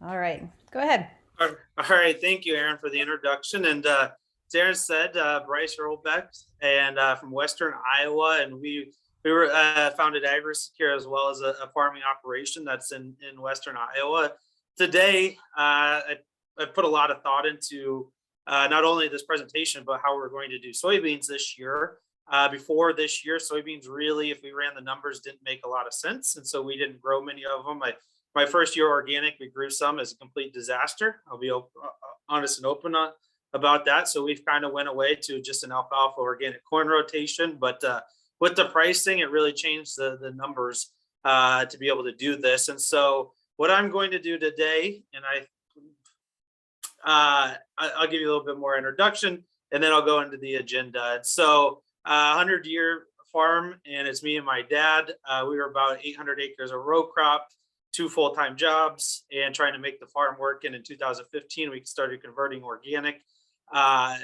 All right, go ahead. All right, thank you, Aaron, for the introduction. And as Aaron said, Bryce Irlbeck, and from Western Iowa, and we were founded Agrisecure as well as a farming operation that's in Western Iowa. Today, I put a lot of thought into not only this presentation, but how we're going to do soybeans this year. Before this year, soybeans really, if we ran the numbers, didn't make a lot of sense, and so we didn't grow many of them. My first year organic, we grew some as a complete disaster. I'll be honest and open about that. So we've kind of went away to just an alfalfa organic corn rotation. But with the pricing, it really changed the numbers to be able to do this. And so what I'm going to do today, and I'll give you a little bit more introduction, and then I'll go into the agenda. So 100-year farm, and it's me and my dad. We were about 800 acres of row crop, 2 full-time jobs, and trying to make the farm work. And in 2015, we started converting organic,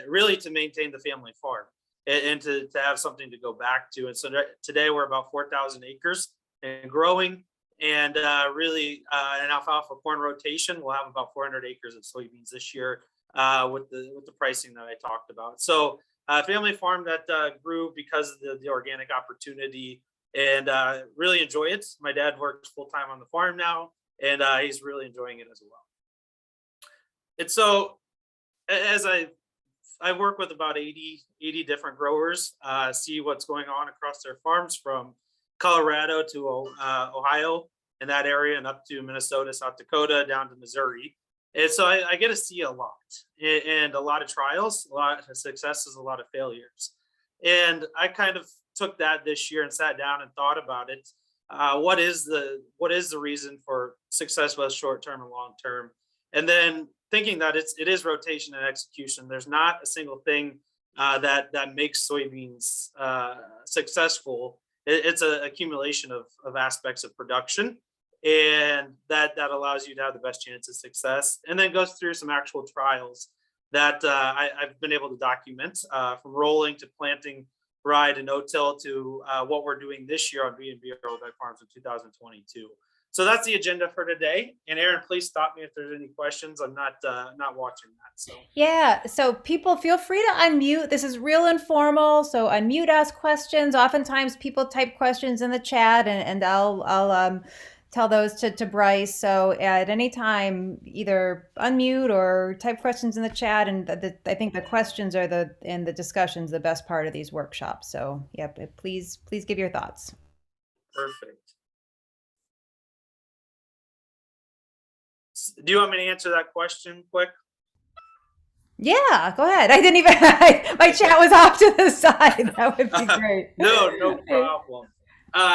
really to maintain the family farm and to have something to go back to. And so today we're about 4,000 acres and growing, and really an alfalfa corn rotation. We'll have about 400 acres of soybeans this year with the pricing that I talked about. So family farm that grew because of the organic opportunity, and really enjoy it. My dad works full time on the farm now, and he's really enjoying it as well. And so, as I work with about 80 different growers, see what's going on across their farms from Colorado to Ohio in that area, and up to Minnesota, South Dakota, down to Missouri. And so I get to see a lot, and a lot of trials, a lot of successes, a lot of failures. And I kind of took that this year and sat down and thought about it. What is the reason for success, both short term and long term? And then thinking that it is rotation and execution. There's not a single thing that makes soybeans successful. It's an accumulation of aspects of production, and that allows you to have the best chance of success. And then goes through some actual trials that I've been able to document, from rolling to planting rye to no-till to what we're doing this year on B&B Irlbeck Farms in 2022. So that's the agenda for today. And Aaron, please stop me if there's any questions. I'm not watching that. So Yeah, so people feel free to unmute. This is real informal, so unmute, ask questions. Oftentimes people type questions in the chat, and I'll tell those to Bryce. So at any time, either unmute or type questions in the chat. And I think the questions are and the discussions the best part of these workshops. So yep, please give your thoughts. perfect. Do you want me to answer that question quick? Yeah, go ahead. I didn't even, my chat was off to the side. That would be great. No problem.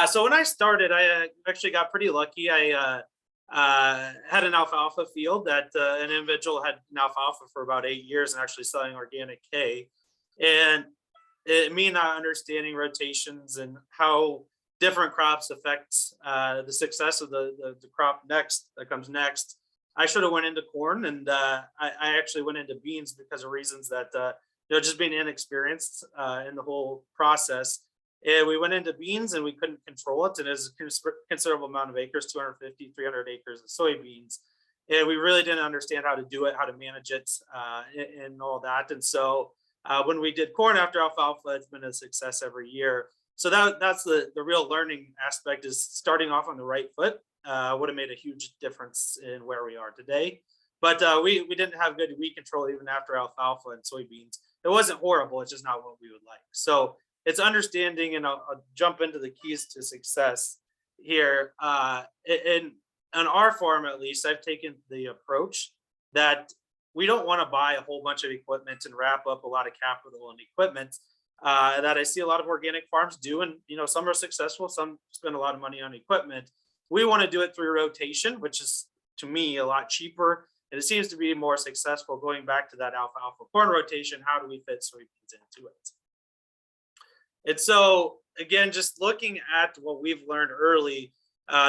So when I started, I actually got pretty lucky. I had an alfalfa field that an individual had an alfalfa for about 8 years and actually selling organic hay. And me not understanding rotations and how different crops affect the success of the crop that comes next, I should have went into corn, and I actually went into beans because of reasons that just being inexperienced in the whole process. And we went into beans and we couldn't control it. And it was a considerable amount of acres, 250, 300 acres of soybeans. And we really didn't understand how to do it, how to manage it, and all that. And so when we did corn after alfalfa, it's been a success every year. So that's the real learning aspect, is starting off on the right foot. Would have made a huge difference in where we are today. But we didn't have good weed control even after alfalfa and soybeans. It wasn't horrible. It's just not what we would like. So it's understanding, and I'll jump into the keys to success here. In on our farm, at least, I've taken the approach that we don't want to buy a whole bunch of equipment and wrap up a lot of capital and equipment that I see a lot of organic farms do. And some are successful, some spend a lot of money on equipment. We want to do it through rotation, which is, to me, a lot cheaper, and it seems to be more successful. Going back to that alfalfa corn rotation, how do we fit soybeans into it? And so, again, just looking at what we've learned early,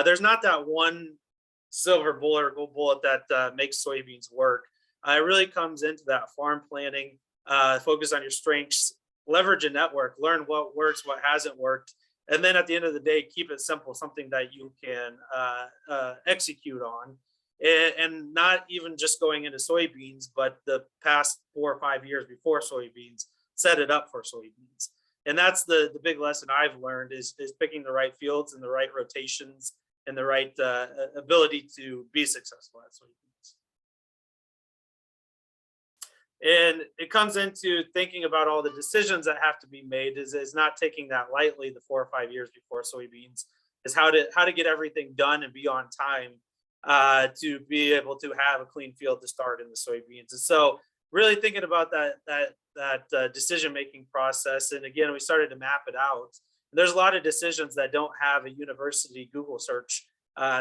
there's not that one silver bullet or gold bullet that makes soybeans work. It really comes into that farm planning, focus on your strengths, leverage a network, learn what works, what hasn't worked. And then at the end of the day, keep it simple, something that you can execute on. and not even just going into soybeans, but the past 4 or 5 years before soybeans set it up for soybeans. And that's the big lesson I've learned is picking the right fields and the right rotations and the right ability to be successful at soybeans. And it comes into thinking about all the decisions that have to be made is not taking that lightly. The 4 or 5 years before soybeans is how to get everything done and be on time to be able to have a clean field to start in the soybeans. And so really thinking about that decision-making process. And again, we started to map it out. There's a lot of decisions that don't have a university Google search,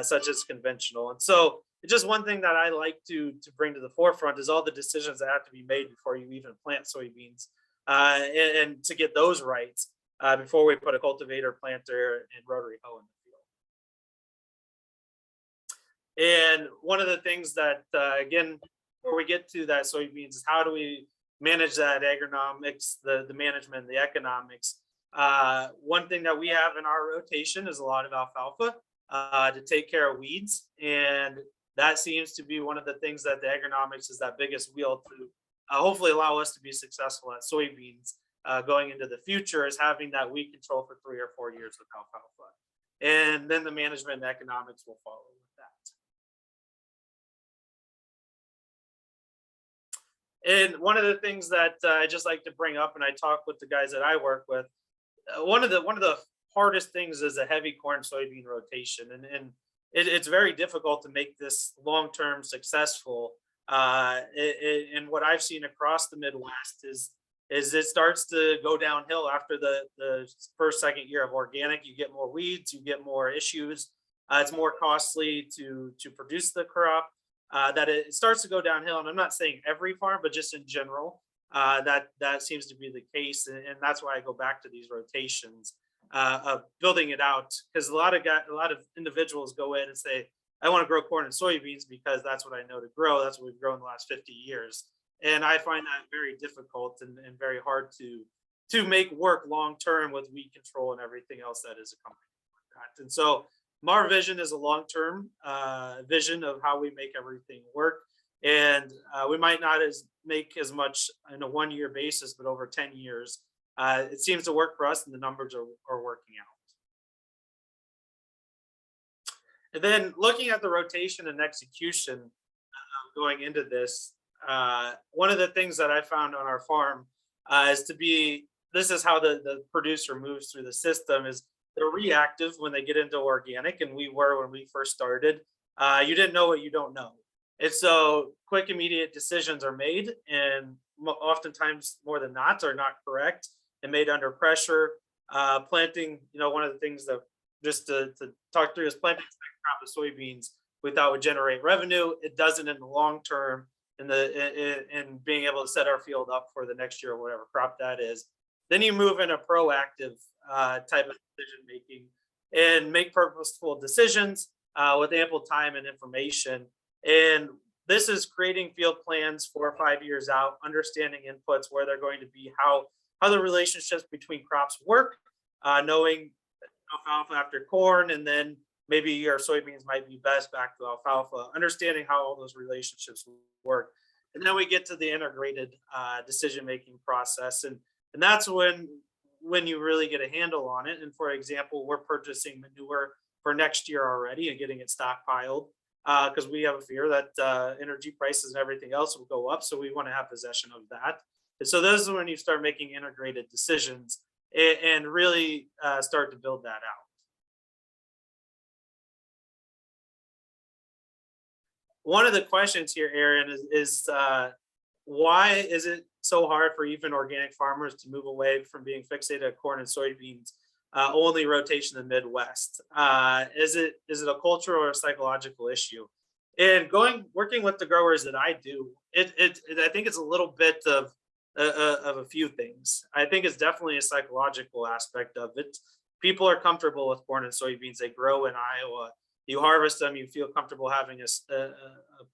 such as conventional. And so it's just one thing that I like to bring to the forefront is all the decisions that have to be made before you even plant soybeans, and to get those right before we put a cultivator, planter, and rotary hoe in the field. And one of the things that, again, before we get to that soybeans is how do we manage that agronomics, the management, the economics. One thing that we have in our rotation is a lot of alfalfa to take care of weeds. And that seems to be one of the things that the agronomics is that biggest wheel to hopefully allow us to be successful at soybeans going into the future, is having that weed control for 3 or 4 years with alfalfa. And then the management and economics will follow with that. And one of the things that I just like to bring up, and I talk with the guys that I work with, one of the hardest things is a heavy corn soybean rotation, and it's very difficult to make this long-term successful. And what I've seen across the Midwest is it starts to go downhill after the first, second year of organic. You get more weeds, you get more issues. It's more costly to produce the crop. That it starts to go downhill. And I'm not saying every farm, but just in general, that seems to be the case. And that's why I go back to these rotations of building it out, because a lot of individuals go in and say, I want to grow corn and soybeans because that's what I know to grow. That's what we've grown the last 50 years. And I find that very difficult and very hard to make work long term with weed control and everything else that is accompanied with that. And so our vision is a long-term vision of how we make everything work. And we might not make as much in a 1-year basis, but over 10 years, it seems to work for us, and the numbers are working out. And then looking at the rotation and execution going into this, one of the things that I found on our farm this is how the producer moves through the system, is they're reactive when they get into organic, and we were when we first started. You didn't know what you don't know. And so quick, immediate decisions are made, and oftentimes more than not are not correct and made under pressure. Planting, one of the things that just to talk through is planting a crop of soybeans we thought would generate revenue. It doesn't in the long term, in being able to set our field up for the next year or whatever crop that is. Then you move in a proactive type of decision making and make purposeful decisions with ample time and information. And this is creating field plans 4 or 5 years out, understanding inputs, where they're going to be, how the relationships between crops work, knowing alfalfa after corn, and then maybe your soybeans might be best back to alfalfa, understanding how all those relationships work. And then we get to the integrated decision-making process. And that's when you really get a handle on it. And for example, we're purchasing manure for next year already and getting it stockpiled because we have a fear that energy prices and everything else will go up. So we want to have possession of that. And so this is when you start making integrated decisions and really start to build that out. One of the questions here, Aaron, is why is it so hard for even organic farmers to move away from being fixated on corn and soybeans only rotation in the Midwest? Is it a cultural or a psychological issue? And working with the growers that I do, I think it's a little bit of a few things. I think it's definitely a psychological aspect of it. People are comfortable with corn and soybeans. They grow in Iowa. You harvest them, you feel comfortable having a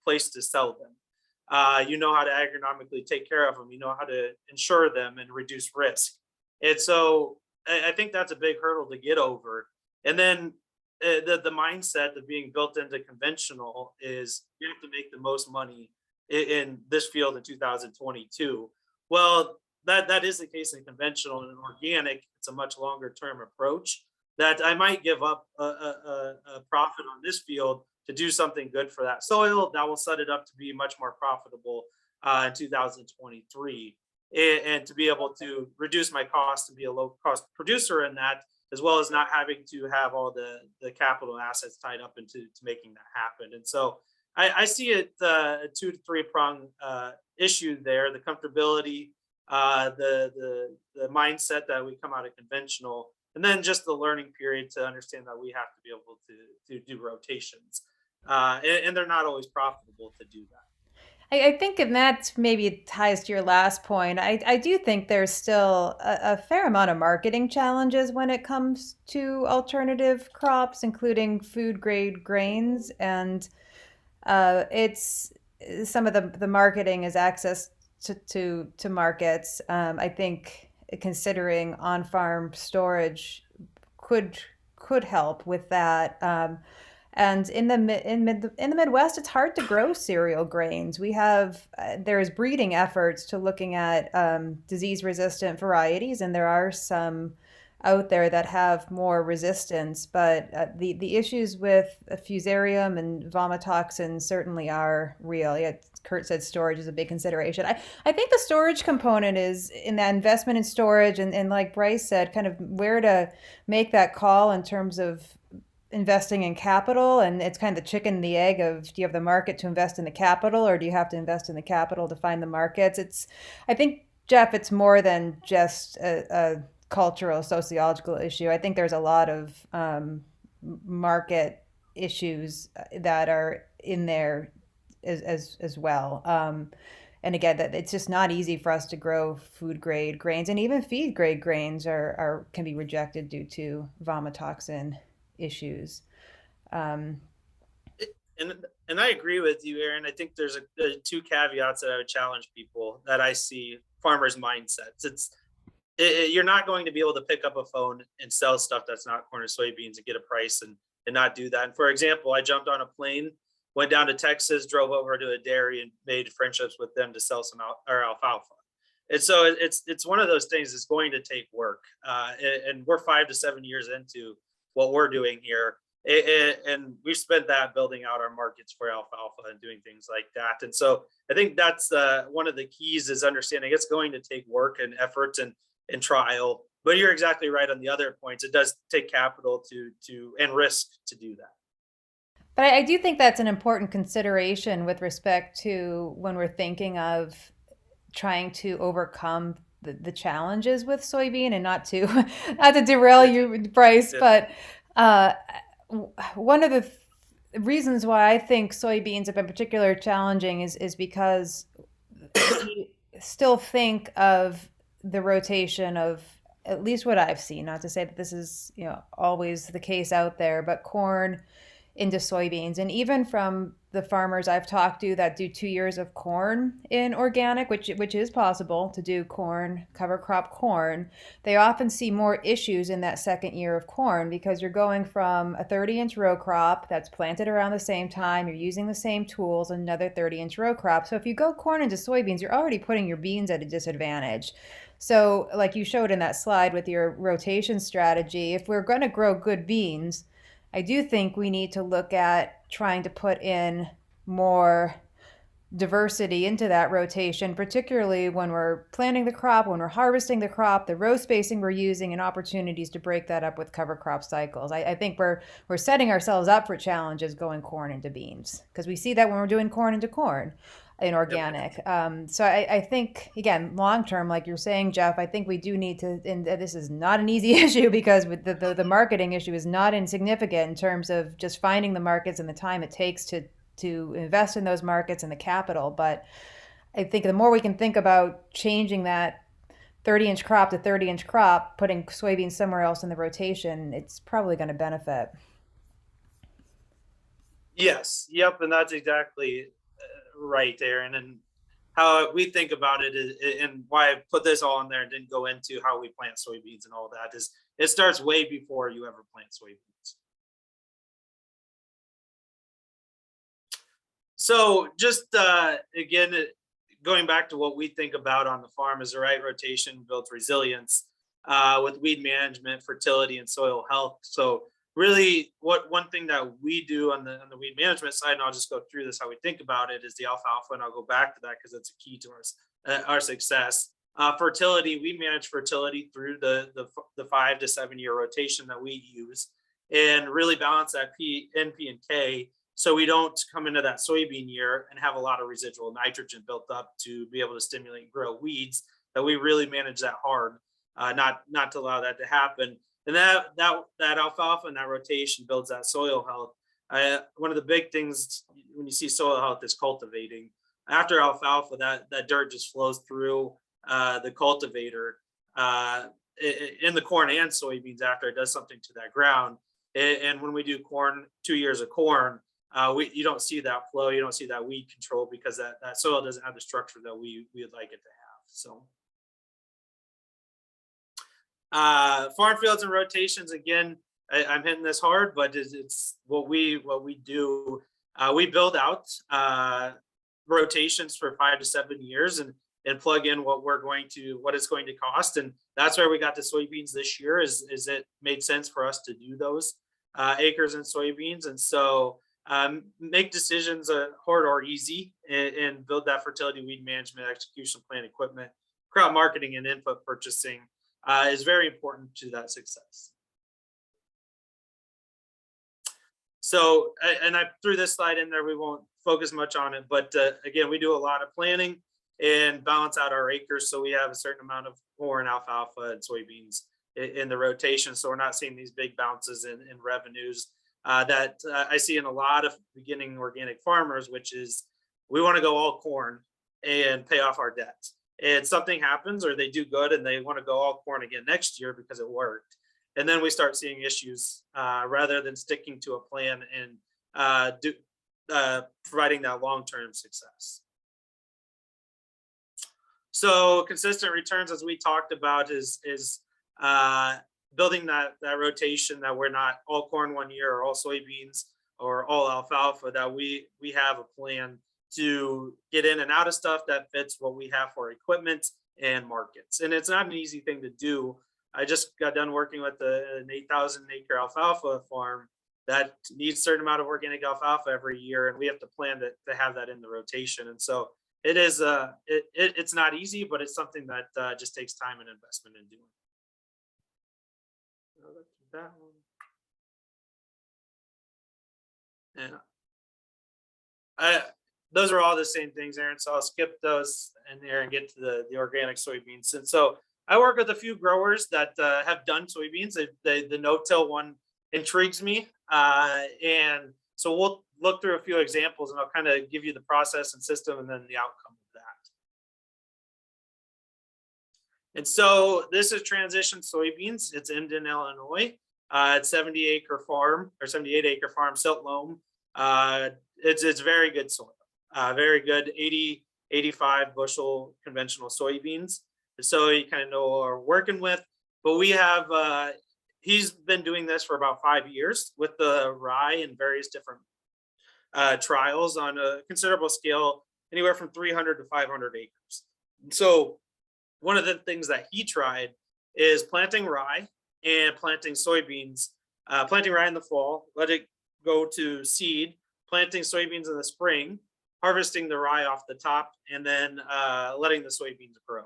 place to sell them. You know how to agronomically take care of them. You know how to insure them and reduce risk. And so I think that's a big hurdle to get over. And then the mindset of being built into conventional is you have to make the most money in this field in 2022. Well, that is the case in conventional and in organic. It's a much longer term approach that I might give up a profit on this field to do something good for that soil that will set it up to be much more profitable in 2023, and to be able to reduce my cost and be a low cost producer in that, as well as not having to have all the capital assets tied up into to making that happen. And so I see it a 2 to 3 prong issue there: the comfortability, the mindset that we come out of conventional, and then just the learning period to understand that we have to be able to do rotations, and they're not always profitable to do that. I think, and that maybe ties to your last point. I do think there's still a fair amount of marketing challenges when it comes to alternative crops, including food grade grains. And it's some of the marketing is access to markets. I think considering on farm storage could could help with that. And in the Midwest, it's hard to grow cereal grains. We have there's breeding efforts to looking at disease resistant varieties, and there are some out there that have more resistance. But the issues with fusarium and vomitoxin certainly are real. Yeah, Kurt said storage is a big consideration. I think the storage component is in that investment in storage, and like Bryce said, kind of where to make that call in terms of investing in capital. And it's kind of the chicken and the egg of, do you have the market to invest in the capital, or do you have to invest in the capital to find the markets? I think, Jeff, it's more than just a cultural sociological issue. I think there's a lot of market issues that are in there as well. And again, that it's just not easy for us to grow food grade grains, and even feed grade grains are can be rejected due to vomitoxin issues. Um, And I agree with you, Aaron. I think there's two caveats that I would challenge people that I see farmers' mindsets. You're not going to be able to pick up a phone and sell stuff that's not corn or soybeans and get a price and not do that. And for example, I jumped on a plane, went down to Texas, drove over to a dairy, and made friendships with them to sell some alfalfa. And so it's one of those things that's going to take work. And we're 5 to 7 years into what we're doing here. And we've spent that building out our markets for alfalfa and doing things like that. And so I think that's one of the keys, is understanding it's going to take work and effort and trial. But you're exactly right on the other points. It does take capital to and risk to do that. but I do think that's an important consideration with respect to when we're thinking of trying to overcome the challenges with soybean, and not to not to derail you, Bryce, Yeah. but one of the reasons why I think soybeans have been particularly challenging is because we still think of the rotation of, at least what I've seen, not to say that this is always the case out there, but corn into soybeans. And even from the farmers I've talked to that do 2 years of corn in organic, which is possible to do corn, cover crop corn, they often see more issues in that second year of corn, because you're going from a 30-inch row crop that's planted around the same time, you're using the same tools, another 30-inch row crop. So if you go corn into soybeans, you're already putting your beans at a disadvantage. So like you showed in that slide with your rotation strategy, if we're going to grow good beans, I do think we need to look at trying to put in more diversity into that rotation, particularly when we're planting the crop, when we're harvesting the crop, the row spacing we're using, and opportunities to break that up with cover crop cycles. I think we're setting ourselves up for challenges going corn into beans, because we see that when we're doing corn into corn in organic. So I think, again, long term, like you're saying, Jeff, I think we do need to, and this is not an easy issue, because with the marketing issue is not insignificant in terms of just finding the markets and the time it takes to invest in those markets and the capital. But I think the more we can think about changing that 30-inch crop to 30-inch crop, putting soybeans somewhere else in the rotation, it's probably going to benefit. Yes. Yep. And that's exactly right, Aaron. And how we think about it and why I put this all in there and didn't go into how we plant soybeans and all that, is it starts way before you ever plant soybeans. So just again, going back to what we think about on the farm is the right rotation builds resilience with weed management, fertility, and soil health. So really, what one thing that we do on the weed management side, and I'll just go through this how we think about it, is the alfalfa, and I'll go back to that because it's a key to our success. Fertility, we manage fertility through the 5 to 7 year rotation that we use, and really balance that N, P, and K, so we don't come into that soybean year and have a lot of residual nitrogen built up to be able to stimulate and grow weeds. That we really manage that hard, not to allow that to happen. And that alfalfa and that rotation builds that soil health. One of the big things when you see soil health is cultivating. After alfalfa, that dirt just flows through the cultivator in the corn and soybeans after it does something to that ground. And when we do corn, 2 years of corn, you don't see that flow, you don't see that weed control because that soil doesn't have the structure that we would like it to have. So farm fields and rotations, again, I'm hitting this hard, but it's what we do. We build out rotations for 5 to 7 years and plug in what it's going to cost. And that's where we got the soybeans this year is it made sense for us to do those acres and soybeans. And so make decisions hard or easy and build that fertility, weed management, execution plan, equipment, crop marketing, and input purchasing is very important to that success. So, and I threw this slide in there, we won't focus much on it, but again, we do a lot of planning and balance out our acres. So we have a certain amount of corn, alfalfa, and soybeans in the rotation. So we're not seeing these big bounces in revenues that I see in a lot of beginning organic farmers, which is we want to go all corn and pay off our debt. And something happens or they do good and they want to go all corn again next year because it worked. And then we start seeing issues rather than sticking to a plan and providing that long-term success. So consistent returns, as we talked about, is building that rotation, that we're not all corn 1 year or all soybeans or all alfalfa, that we have a plan to get in and out of stuff that fits what we have for equipment and markets. And it's not an easy thing to do. I just got done working with an 8,000 acre alfalfa farm that needs a certain amount of organic alfalfa every year, and we have to plan to have that in the rotation. And so it is it's not easy, but it's something that just takes time and investment in doing. That one. And those are all the same things, Aaron. So I'll skip those in there and get to the organic soybeans. And so I work with a few growers that have done soybeans. The no-till one intrigues me. And so we'll look through a few examples and I'll kind of give you the process and system and then the outcome of that. And so this is transition soybeans. It's in Illinois. It's 70-acre farm or 78-acre farm, silt loam. It's very good soil, very good 85 bushel conventional soybeans. So you kind of know what we're working with, but we have, he's been doing this for about 5 years with the rye and various different trials on a considerable scale, anywhere from 300 to 500 acres. So one of the things that he tried is planting rye and planting soybeans, planting rye in the fall, let it go to seed, planting soybeans in the spring, harvesting the rye off the top, and then letting the soybeans grow.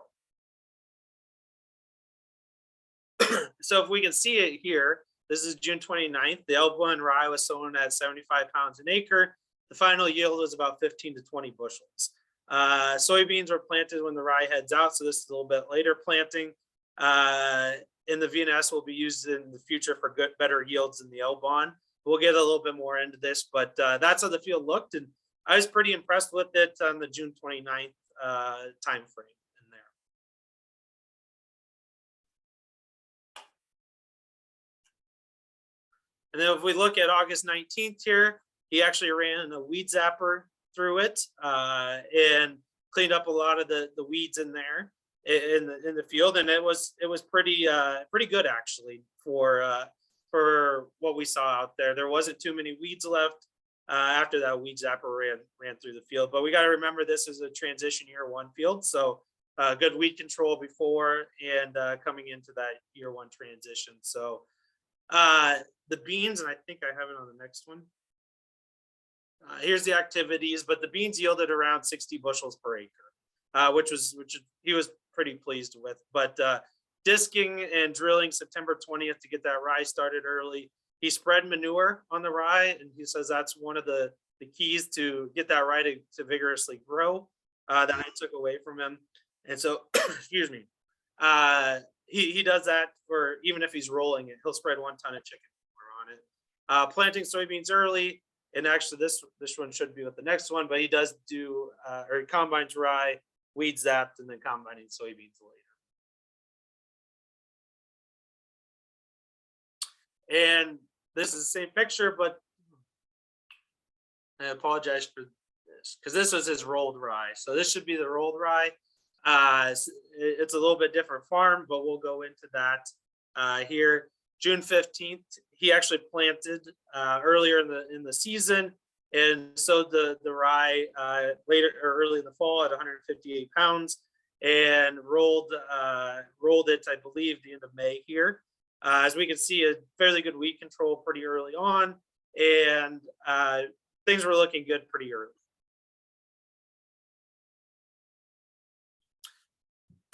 So if we can see it here, this is June 29th. The L1 rye was sown at 75 pounds an acre. The final yield was about 15 to 20 bushels. Soybeans were planted when the rye heads out, so this is a little bit later planting. And the VNS will be used in the future for better yields in the L-bond. We'll get a little bit more into this, but that's how the field looked, and I was pretty impressed with it on the June 29th time frame. And then if we look at August 19th here, he actually ran a weed zapper through it and cleaned up a lot of the weeds in there in the field, and it was pretty good actually for what we saw out there. There wasn't too many weeds left. after that weed zapper ran through the field. But we got to remember this is a transition year one field, so good weed control before and coming into that year one transition. So the beans, and I think I have it on the next one. Here's the activities, but the beans yielded around 60 bushels per acre, which he was pretty pleased with. But disking and drilling September 20th to get that rye started early. He spread manure on the rye, and he says that's one of the keys to get that rye to vigorously grow that I took away from him. And so, excuse me, he does that for even if he's rolling it, he'll spread 1 ton of chicken manure on it. Planting soybeans early, and actually this one should be with the next one, but he does do or he combines rye, weed zapped, and then combining soybeans later. And this is the same picture, but I apologize for this because this was his rolled rye. So this should be the rolled rye. It's a little bit different farm, but we'll go into that here. June 15th, he actually planted earlier in the season and sowed the rye later or early in the fall at 158 pounds and rolled it, I believe, the end of May here. As we can see, a fairly good weed control pretty early on, and things were looking good pretty early.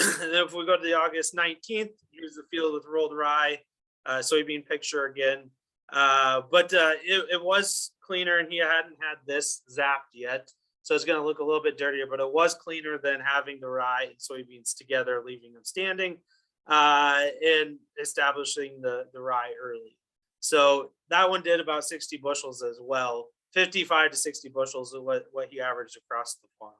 And then if we go to the August 19th, here's the field with rolled rye, soybean picture again. But it was cleaner, and he hadn't had this zapped yet. So it's going to look a little bit dirtier, but it was cleaner than having the rye and soybeans together, leaving them standing. And establishing the rye early. So that one did about 60 bushels as well. 55 to 60 bushels is what he averaged across the farm.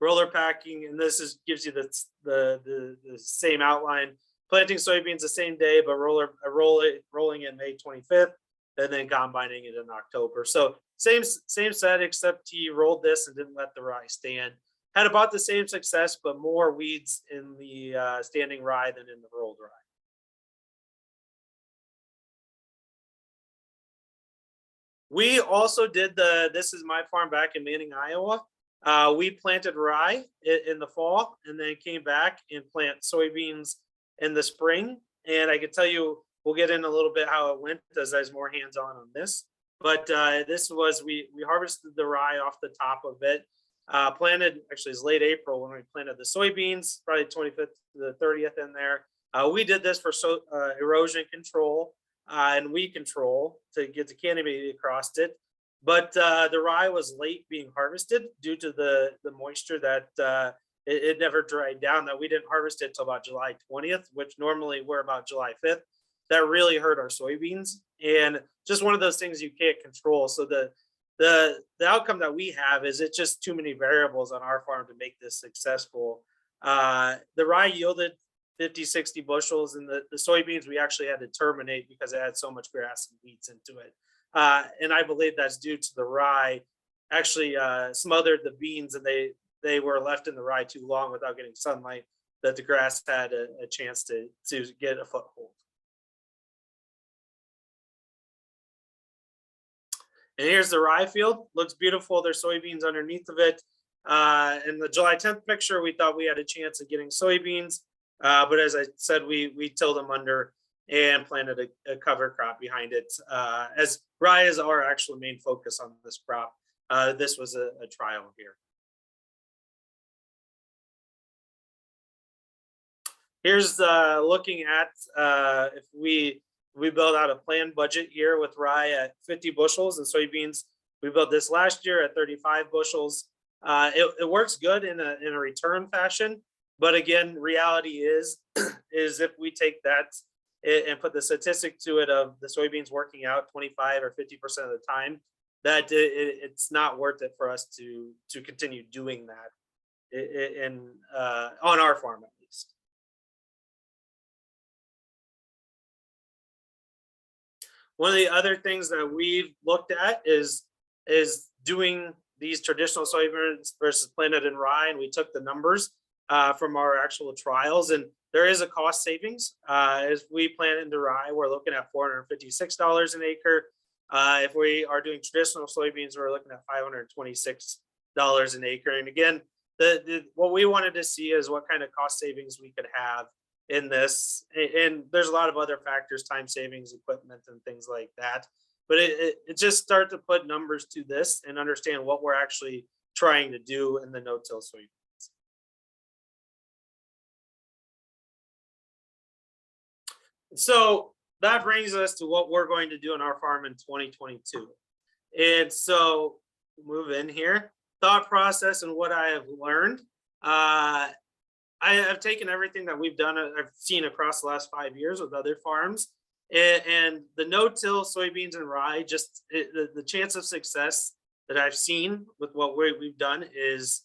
Roller packing, and this gives you the same outline. Planting soybeans the same day, but rolling it May 25th, and then combining it in October. So same set, except he rolled this and didn't let the rye stand. Had about the same success, but more weeds in the standing rye than in the rolled rye. We also did this is my farm back in Manning, Iowa. We planted rye in the fall and then came back and plant soybeans in the spring. And I can tell you, we'll get in a little bit how it went as I was more hands-on on this. But this was, we harvested the rye off the top of it. Planted, actually it's late April when we planted the soybeans, probably 25th to the 30th in there. We did this for erosion control and weed control to get the canopy across it. But the rye was late being harvested due to the moisture that it never dried down, that we didn't harvest it till about July 20th, which normally we're about July 5th. That really hurt our soybeans, and just one of those things you can't control. So the outcome that we have is it's just too many variables on our farm to make this successful. The rye yielded 50, 60 bushels, and the soybeans we actually had to terminate because it had so much grass and weeds into it. And I believe that's due to the rye actually smothered the beans, and they were left in the rye too long without getting sunlight, that the grass had a chance to get a foothold. And here's the rye field. Looks beautiful. There's soybeans underneath of it. In the July 10th picture, we thought we had a chance of getting soybeans. But as I said, we tilled them under and planted a cover crop behind it. As rye is our actual main focus on this crop. This was a trial here. Here's looking at if we built out a planned budget here with rye at 50 bushels and soybeans. We built this last year at 35 bushels. It works good in a return fashion, but again, reality is if we take that and put the statistic to it of the soybeans working out 25 or 50% of the time, that it's not worth it for us to continue doing that on our farm at least. One of the other things that we've looked at is doing these traditional soybeans versus planted in rye, and we took the numbers from our actual trials, and there is a cost savings. As we plant into rye, we're looking at $456 an acre. If we are doing traditional soybeans, we're looking at $526 an acre. And again, what we wanted to see is what kind of cost savings we could have in this. And there's a lot of other factors, time savings, equipment, and things like that. But it just start to put numbers to this and understand what we're actually trying to do in the no-till soybeans. So that brings us to what we're going to do on our farm in 2022. And so move in here, thought process and what I have learned. I have taken everything that we've done, I've seen across the last 5 years with other farms, and the no-till soybeans and rye, just the chance of success that I've seen with what we've done is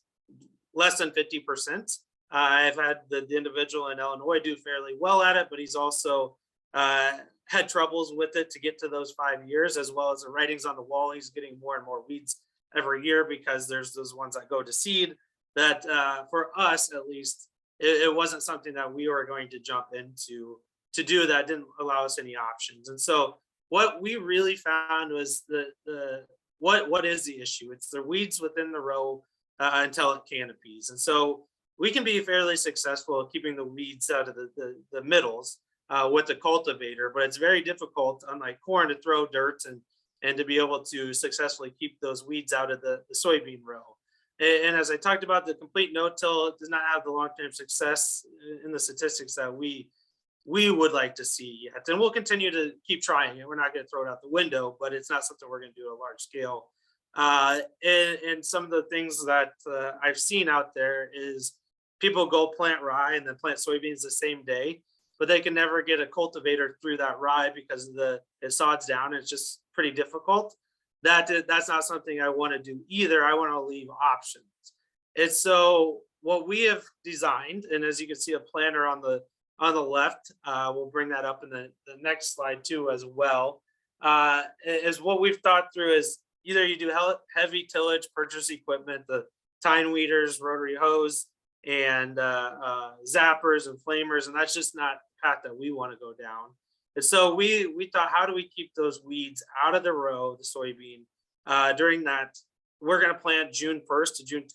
less than 50%. I've had the individual in Illinois do fairly well at it, but he's also had troubles with it to get to those 5 years, as well as the writings on the wall. He's getting more and more weeds every year because there's those ones that go to seed that for us, at least, it wasn't something that we were going to jump into to do. That didn't allow us any options. And so what we really found was what is the issue? It's the weeds within the row until it canopies. And so we can be fairly successful at keeping the weeds out of the middles with the cultivator, but it's very difficult, unlike corn, to throw dirt and to be able to successfully keep those weeds out of the soybean row. And as I talked about, the complete no-till does not have the long-term success in the statistics that we would like to see yet. And we'll continue to keep trying it. We're not going to throw it out the window, but it's not something we're going to do at a large scale. And some of the things that I've seen out there is people go plant rye and then plant soybeans the same day, but they can never get a cultivator through that rye because it sods down. It's just pretty difficult. That's not something I want to do either. I want to leave options. And so what we have designed, and as you can see a planter on the left, we'll bring that up in the next slide too as well, is what we've thought through is either you do heavy tillage, purchase equipment, the tine weeders, rotary hoes, and zappers and flamers, and that's just not the path that we want to go down. And so we thought, how do we keep those weeds out of the row, the soybean, during that? We're going to plant June 1st to June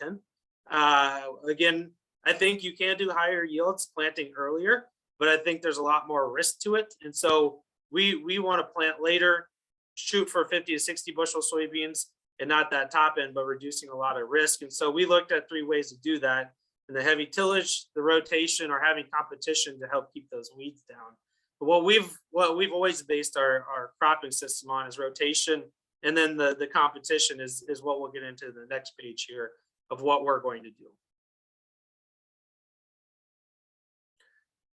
10th. Again, I think you can do higher yields planting earlier, but I think there's a lot more risk to it. And so we want to plant later, shoot for 50 to 60 bushel soybeans and not that top end, but reducing a lot of risk. And so we looked at 3 ways to do that: in the heavy tillage, the rotation, or having competition to help keep those weeds down. But what we've always based our cropping system on is rotation, and then the competition is what we'll get into the next page here of what we're going to do.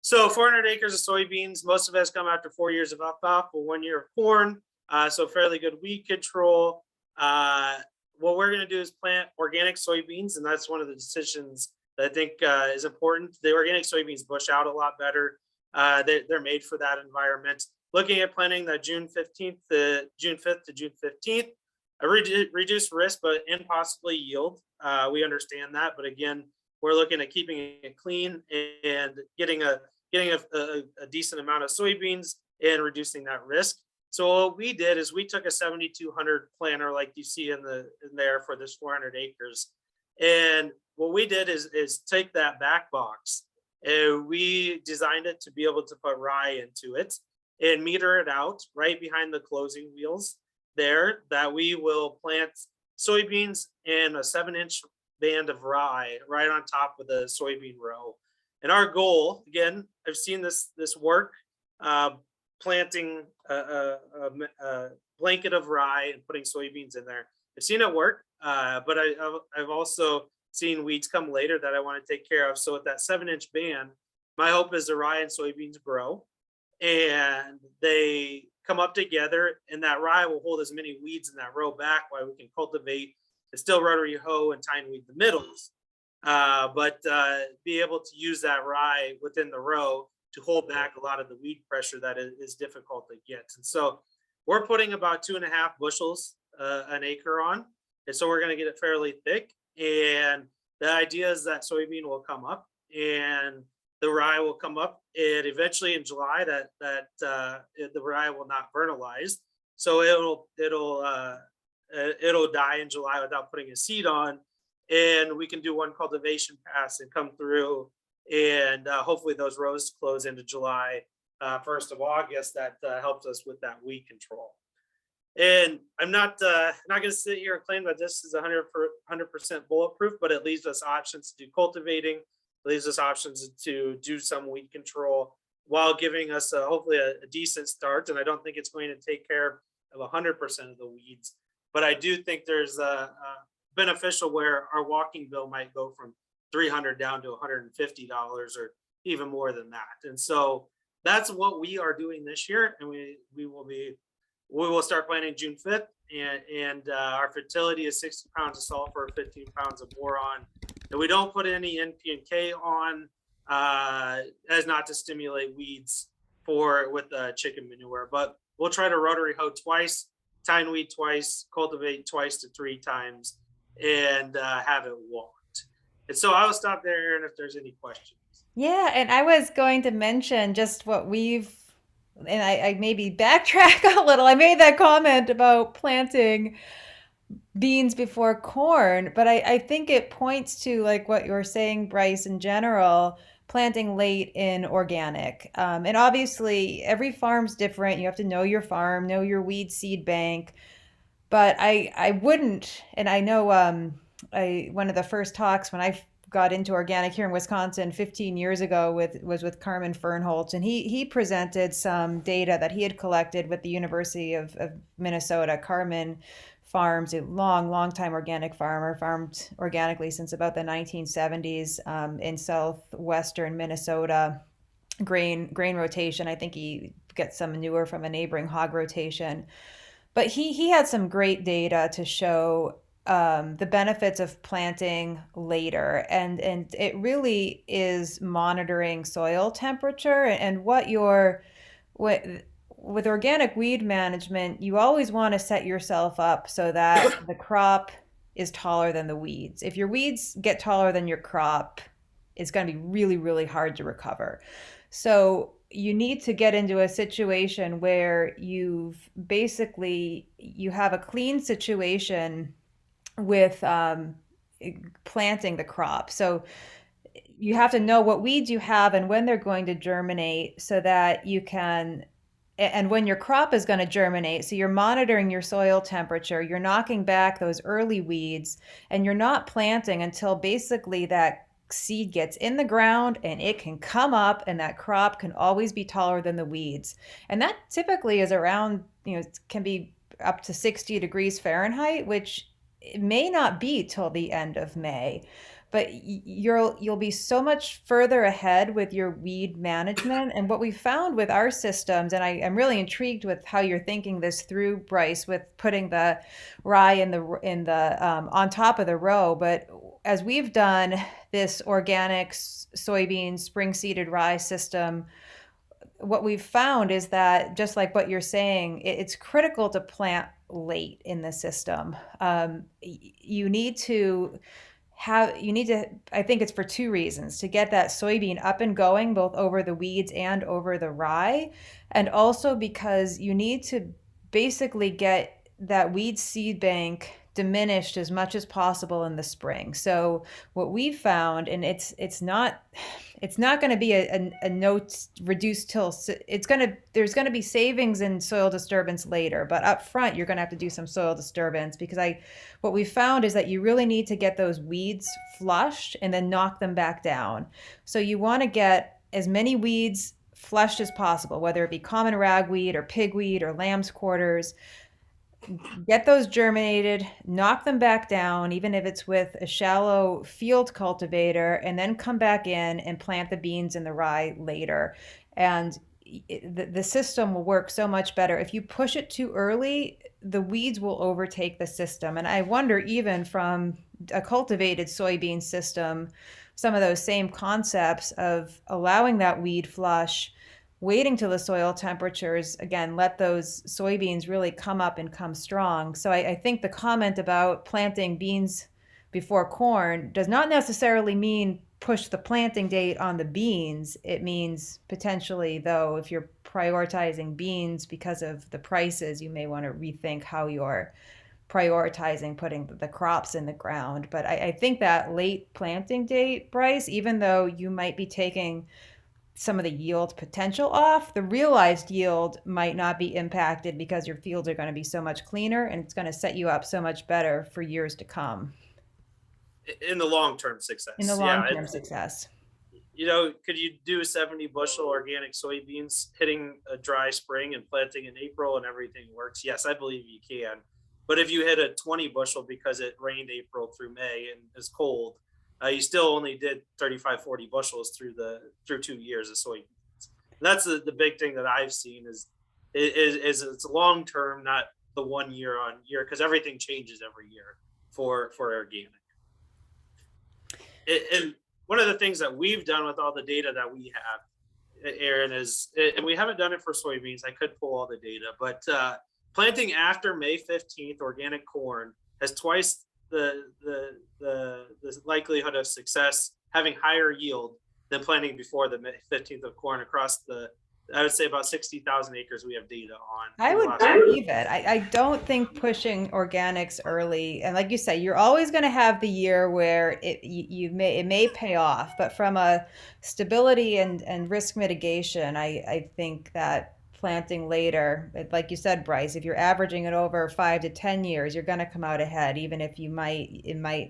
So 400 acres of soybeans, most of it has come after 4 years of alfalfa, 1 year of corn, so fairly good weed control. What we're going to do is plant organic soybeans, and that's one of the decisions that I think is important. The organic soybeans bush out a lot better. They're made for that environment. Looking at planting the June 15th to June 5th to June 15th, reduce risk, but and possibly yield. We understand that, but again, we're looking at keeping it clean and getting a decent amount of soybeans and reducing that risk. So what we did is we took a 7,200 planter like you see in there for this 400 acres. And what we did is take that back box and we designed it to be able to put rye into it and meter it out right behind the closing wheels there, that we will plant soybeans in a 7-inch band of rye right on top of the soybean row. And our goal, again, I've seen this work, planting a blanket of rye and putting soybeans in there. I've seen it work, but I've also seen weeds come later that I want to take care of. So with that 7-inch band, my hope is the rye and soybeans grow and they come up together, and that rye will hold as many weeds in that row back while we can cultivate and still rotary hoe and tine weed the middles, but be able to use that rye within the row to hold back a lot of the weed pressure that is difficult to get. And so we're putting about 2.5 bushels an acre on, and so we're going to get it fairly thick. And the idea is that soybean will come up, and the rye will come up, and eventually in July the rye will not vernalize, so it'll die in July without putting a seed on, and we can do one cultivation pass and come through, and hopefully those rows close into July, 1st of August. That helps us with that weed control. And I'm not going to sit here and claim that this is 100% bulletproof, but it leaves us options to do cultivating, it leaves us options to do some weed control while giving us hopefully a decent start. And I don't think it's going to take care of 100% of the weeds, but I do think there's a beneficial where our walking bill might go from 300 down to $150 or even more than that. And so that's what we are doing this year, and we will start planting June 5th, and our fertility is 60 pounds of sulfur, 15 pounds of boron, and we don't put any NP and K on as not to stimulate weeds with chicken manure. But we'll try to rotary hoe twice, tine weed twice, cultivate twice to 3 times, and have it walked. And so I will stop there, Aaron, if there's any questions. Yeah, and I was going to mention just what and I maybe backtrack a little. I made that comment about planting beans before corn, but I think it points to like what you were saying, Bryce, in general, planting late in organic. And obviously, every farm's different. You have to know your farm, know your weed seed bank. But I wouldn't, and I know one of the first talks when I got into organic here in Wisconsin 15 years ago was with Carmen Fernholtz, and he presented some data that he had collected with the University of Minnesota. Carmen farms a long time organic farmer, farmed organically since about the 1970s in southwestern Minnesota. Grain rotation. I think he gets some manure from a neighboring hog rotation. But he had some great data to show the benefits of planting later, and it really is monitoring soil temperature and with organic weed management, you always want to set yourself up so that the crop is taller than the weeds. If your weeds get taller than your crop, it's going to be really hard to recover. So you need to get into a situation where you have a clean situation with planting the crop. So you have to know what weeds you have and when they're going to germinate so that you can, and when your crop is going to germinate. So you're monitoring your soil temperature, you're knocking back those early weeds, and you're not planting until basically that seed gets in the ground and it can come up, and that crop can always be taller than the weeds. And that typically is around, it can be up to 60 degrees Fahrenheit, which it may not be till the end of May, but you'll be so much further ahead with your weed management. And what we found with our systems, and I'm really intrigued with how you're thinking this through, Bryce, with putting the rye in the on top of the row. But as we've done this organic soybean spring seeded rye system, what we've found is that, just like what you're saying, it's critical to plant late in the system. You need to, I think it's for 2 reasons: to get that soybean up and going, both over the weeds and over the rye, and also because you need to basically get that weed seed bank diminished as much as possible in the spring. So what we've found, and it's not going to be a no reduced till, there's going to be savings in soil disturbance later, but up front you're going to have to do some soil disturbance, because what we found is that you really need to get those weeds flushed and then knock them back down. So you want to get as many weeds flushed as possible, whether it be common ragweed or pigweed or lamb's quarters. Get those germinated, knock them back down, even if it's with a shallow field cultivator, and then come back in and plant the beans and the rye later. And the system will work so much better. If you push it too early, the weeds will overtake the system. And I wonder, even from a cultivated soybean system, some of those same concepts of allowing that weed flush, waiting till the soil temperatures, again, let those soybeans really come up and come strong. So I think the comment about planting beans before corn does not necessarily mean push the planting date on the beans, it means potentially, though, if you're prioritizing beans because of the prices, you may want to rethink how you're prioritizing putting the crops in the ground. But I think that late planting date, Bryce, even though you might be taking some of the yield potential off, the realized yield might not be impacted because your fields are going to be so much cleaner and it's going to set you up so much better for years to come In the long-term in the success. Yeah. long-term success. Could you do 70 bushel organic soybeans hitting a dry spring and planting in April and everything works? Yes, I believe you can. But if you hit a 20 bushel because it rained April through May and is cold, you still only did 35, 40 bushels through 2 years of soybeans. And that's the big thing that I've seen is it's long term, not the 1 year on year, because everything changes every year for organic. And one of the things that we've done with all the data that we have, Aaron, is, and we haven't done it for soybeans, I could pull all the data, but planting after May 15th organic corn has twice the likelihood of success, having higher yield than planting before the May 15th of corn across I would say about 60,000 acres we have data on. I would believe it. I don't think pushing organics early, and like you say, you're always going to have the year where it may pay off, but from a stability and risk mitigation, I think that planting later, like you said, Bryce, if you're averaging it over 5 to 10 years, you're going to come out ahead, even if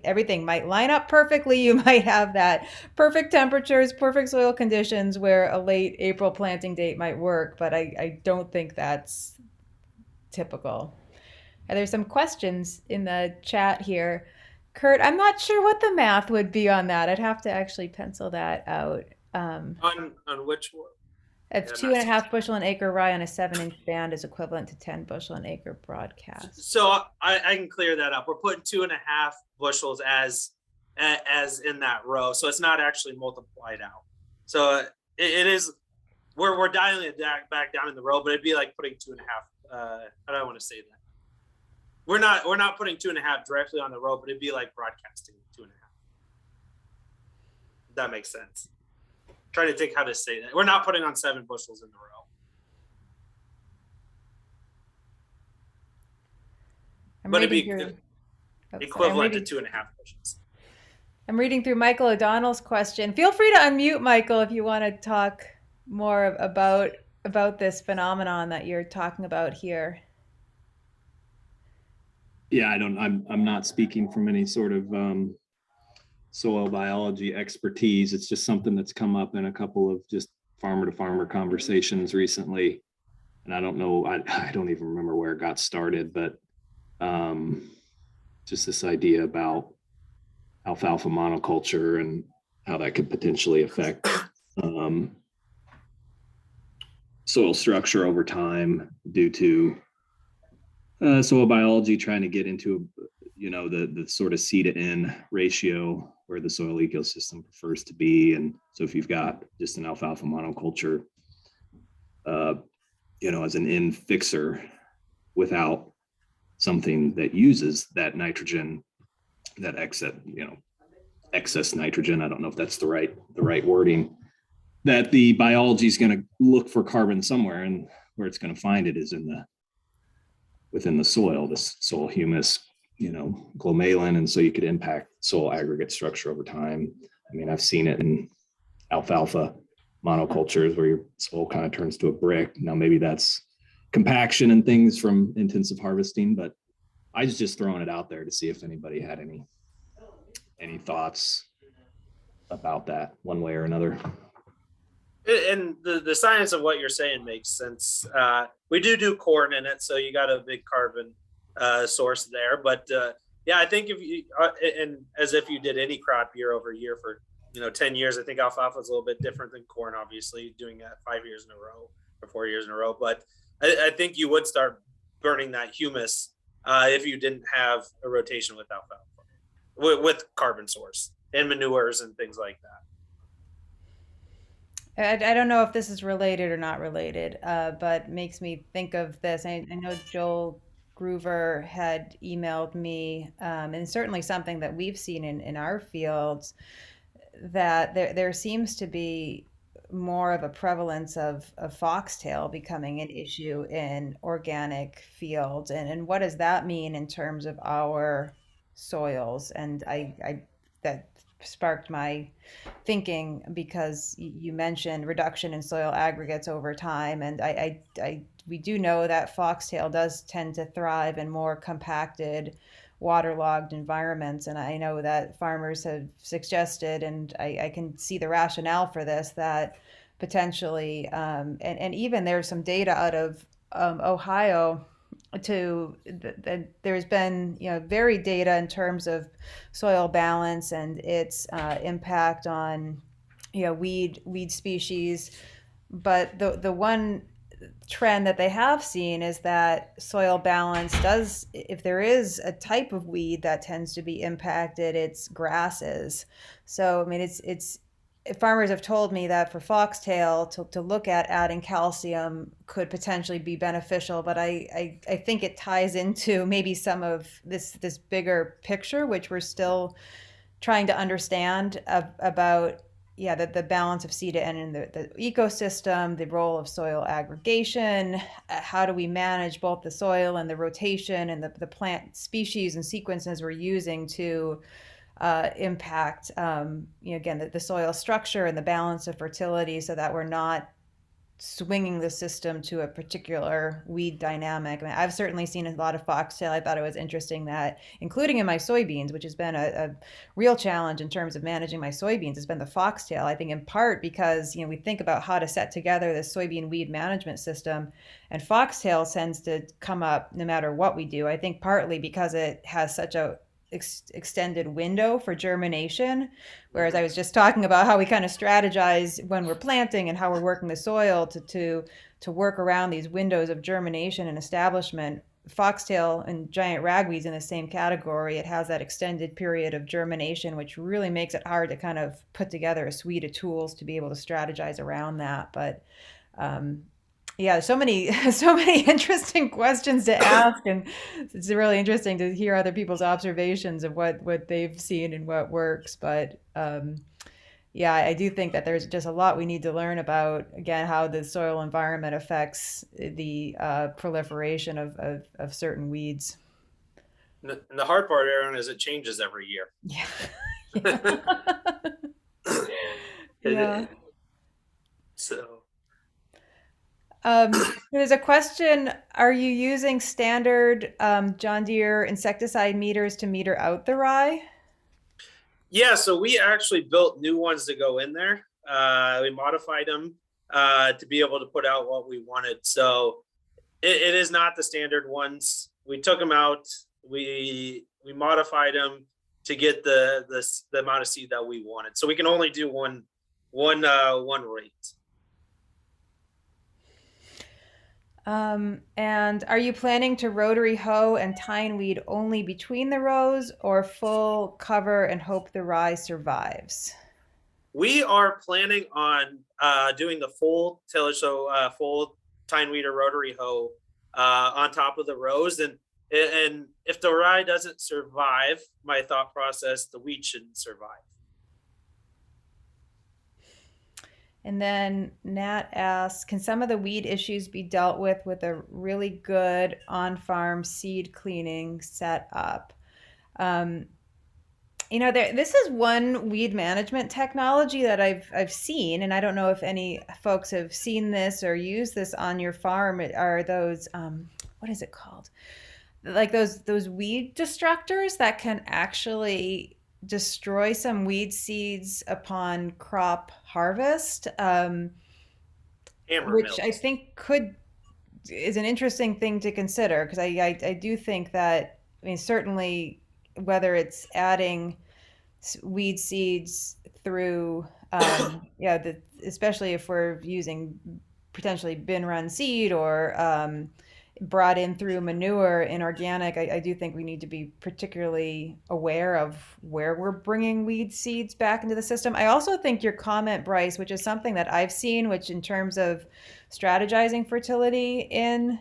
everything might line up perfectly. You might have that perfect temperatures, perfect soil conditions where a late April planting date might work, but I don't think that's typical. There's some questions in the chat here. Kurt, I'm not sure what the math would be on that. I'd have to actually pencil that out. On which one? If 2.5 bushel an acre rye on a 7-inch band is equivalent to 10 bushel an acre broadcast. So I can clear that up. We're putting 2.5 bushels as in that row, so it's not actually multiplied out. So it is. We're dialing it back down in the row, but it'd be like putting 2.5. How do I want to say that? We're not putting 2.5 directly on the row, but it'd be like broadcasting 2.5. If that makes sense. Trying to think how to say that. We're not putting on 7 bushels in the row. But it'd be equivalent to 2.5 bushels. I'm reading through Michael O'Donnell's question. Feel free to unmute, Michael, if you want to talk more about this phenomenon that you're talking about here. Yeah, I'm not speaking from any sort of soil biology expertise. It's just something that's come up in a couple of just farmer to farmer conversations recently. And I don't know, I don't even remember where it got started, but just this idea about alfalfa monoculture and how that could potentially affect soil structure over time due to soil biology trying to get into the sort of C to N ratio where the soil ecosystem prefers to be. And so if you've got just an alfalfa monoculture, as an N fixer without something that uses that nitrogen, that excess nitrogen, I don't know if that's the right wording, that the biology is going to look for carbon somewhere, and where it's going to find it is within the soil, this soil humus, glomalin, and so you could impact soil aggregate structure over time. I mean, I've seen it in alfalfa monocultures where your soil kind of turns to a brick. Now, maybe that's compaction and things from intensive harvesting, but I was just throwing it out there to see if anybody had any thoughts about that one way or another. And the science of what you're saying makes sense. We do corn in it, so you got a big carbon source there. But I think if you and as if you did any crop year over year for 10 years, I think alfalfa is a little bit different than corn. Obviously, doing that 5 years in a row or 4 years in a row. But I think you would start burning that humus if you didn't have a rotation with alfalfa, with carbon source and manures and things like that. I don't know if this is related or not related, but makes me think of this. I know Joel Groover had emailed me, and certainly something that we've seen in our fields. that there seems to be more of a prevalence of foxtail becoming an issue in organic fields. And what does that mean in terms of our soils? And I that sparked my thinking because you mentioned reduction in soil aggregates over time. And we do know that foxtail does tend to thrive in more compacted, waterlogged environments. And I know that farmers have suggested, and I can see the rationale for this, that potentially, and even there's some data out of Ohio there's been varied data in terms of soil balance and its impact on weed species, but the one trend that they have seen is that soil balance does, if there is a type of weed that tends to be impacted, it's grasses. So I mean, it's farmers have told me that for foxtail to look at adding calcium could potentially be beneficial, but I think it ties into maybe some of this bigger picture, which we're still trying to understand about, the balance of C to N in the ecosystem, the role of soil aggregation, how do we manage both the soil and the rotation and the plant species and sequences we're using to impact, again, the soil structure and the balance of fertility, so that we're not swinging the system to a particular weed dynamic. I mean, I've certainly seen a lot of foxtail. I thought it was interesting that, including in my soybeans, which has been a real challenge in terms of managing my soybeans, has been the foxtail. I think in part because, we think about how to set together this soybean weed management system, and foxtail tends to come up no matter what we do. I think partly because it has such a extended window for germination, whereas I was just talking about how we kind of strategize when we're planting and how we're working the soil to work around these windows of germination and establishment. Foxtail and giant ragweeds in the same category. It has that extended period of germination, which really makes it hard to kind of put together a suite of tools to be able to strategize around that. But yeah, so many interesting questions to ask, and it's really interesting to hear other people's observations of what they've seen and what works. But yeah, I do think that there's just a lot we need to learn about, again, how the soil environment affects the proliferation of certain weeds. And the hard part, Aaron, is it changes every year. Yeah. Yeah. So. There's a question: are you using standard John Deere insecticide meters to meter out the rye? Yeah, so we actually built new ones to go in there. We modified them to be able to put out what we wanted. So it is not the standard ones. We took them out. We modified them to get the amount of seed that we wanted. So we can only do one rate. And are you planning to rotary hoe and tine weed only between the rows, or full cover and hope the rye survives? We are planning on doing the full tillage, so full tine weed or rotary hoe on top of the rows. And if the rye doesn't survive, my thought process, the wheat shouldn't survive. And then Nat asks, can some of the weed issues be dealt with a really good on-farm seed cleaning setup? This is one weed management technology that I've seen, and I don't know if any folks have seen this or used this on your farm. Are those what is it called? Like those weed destructors that can actually destroy some weed seeds upon crop harvest, which I think is an interesting thing to consider, because I do think that, I mean, certainly whether it's adding weed seeds through especially if we're using potentially bin run seed or brought in through manure in organic, I do think we need to be particularly aware of where we're bringing weed seeds back into the system. I also think your comment, Bryce, which is something that I've seen, which in terms of strategizing fertility in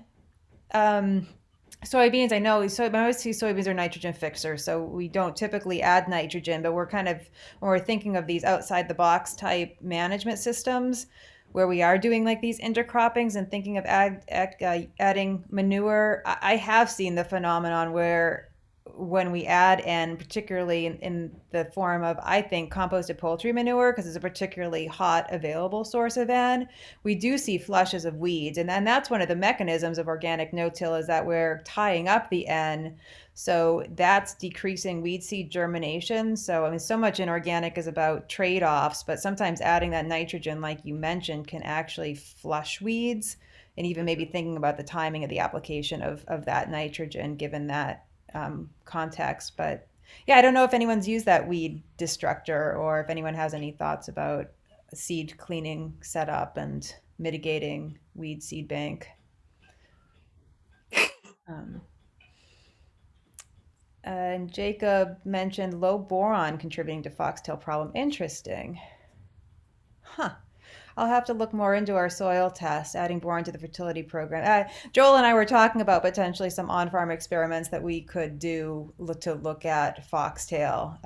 Soybeans, I know, I always see soybeans are nitrogen fixers, so we don't typically add nitrogen, but we're kind of, when we're thinking of these outside the box type management systems where we are doing like these intercroppings and thinking of adding manure, I have seen the phenomenon where when we add, and particularly in the form of, I think, composted poultry manure, because it's a particularly hot available source of N, we do see flushes of weeds. And that's one of the mechanisms of organic no-till, is that we're tying up the N. So that's decreasing weed seed germination. So, I mean, so much in organic is about trade-offs, but sometimes adding that nitrogen, like you mentioned, can actually flush weeds. And even maybe thinking about the timing of the application of that nitrogen, given that context. But yeah, I don't know if anyone's used that weed destructor, or if anyone has any thoughts about seed cleaning setup and mitigating weed seed bank. Um, and Jacob mentioned low boron contributing to foxtail problem. Interesting. Huh. I'll have to look more into our soil test, adding boron to the fertility program. Joel and I were talking about potentially some on-farm experiments that we could do to look at foxtail.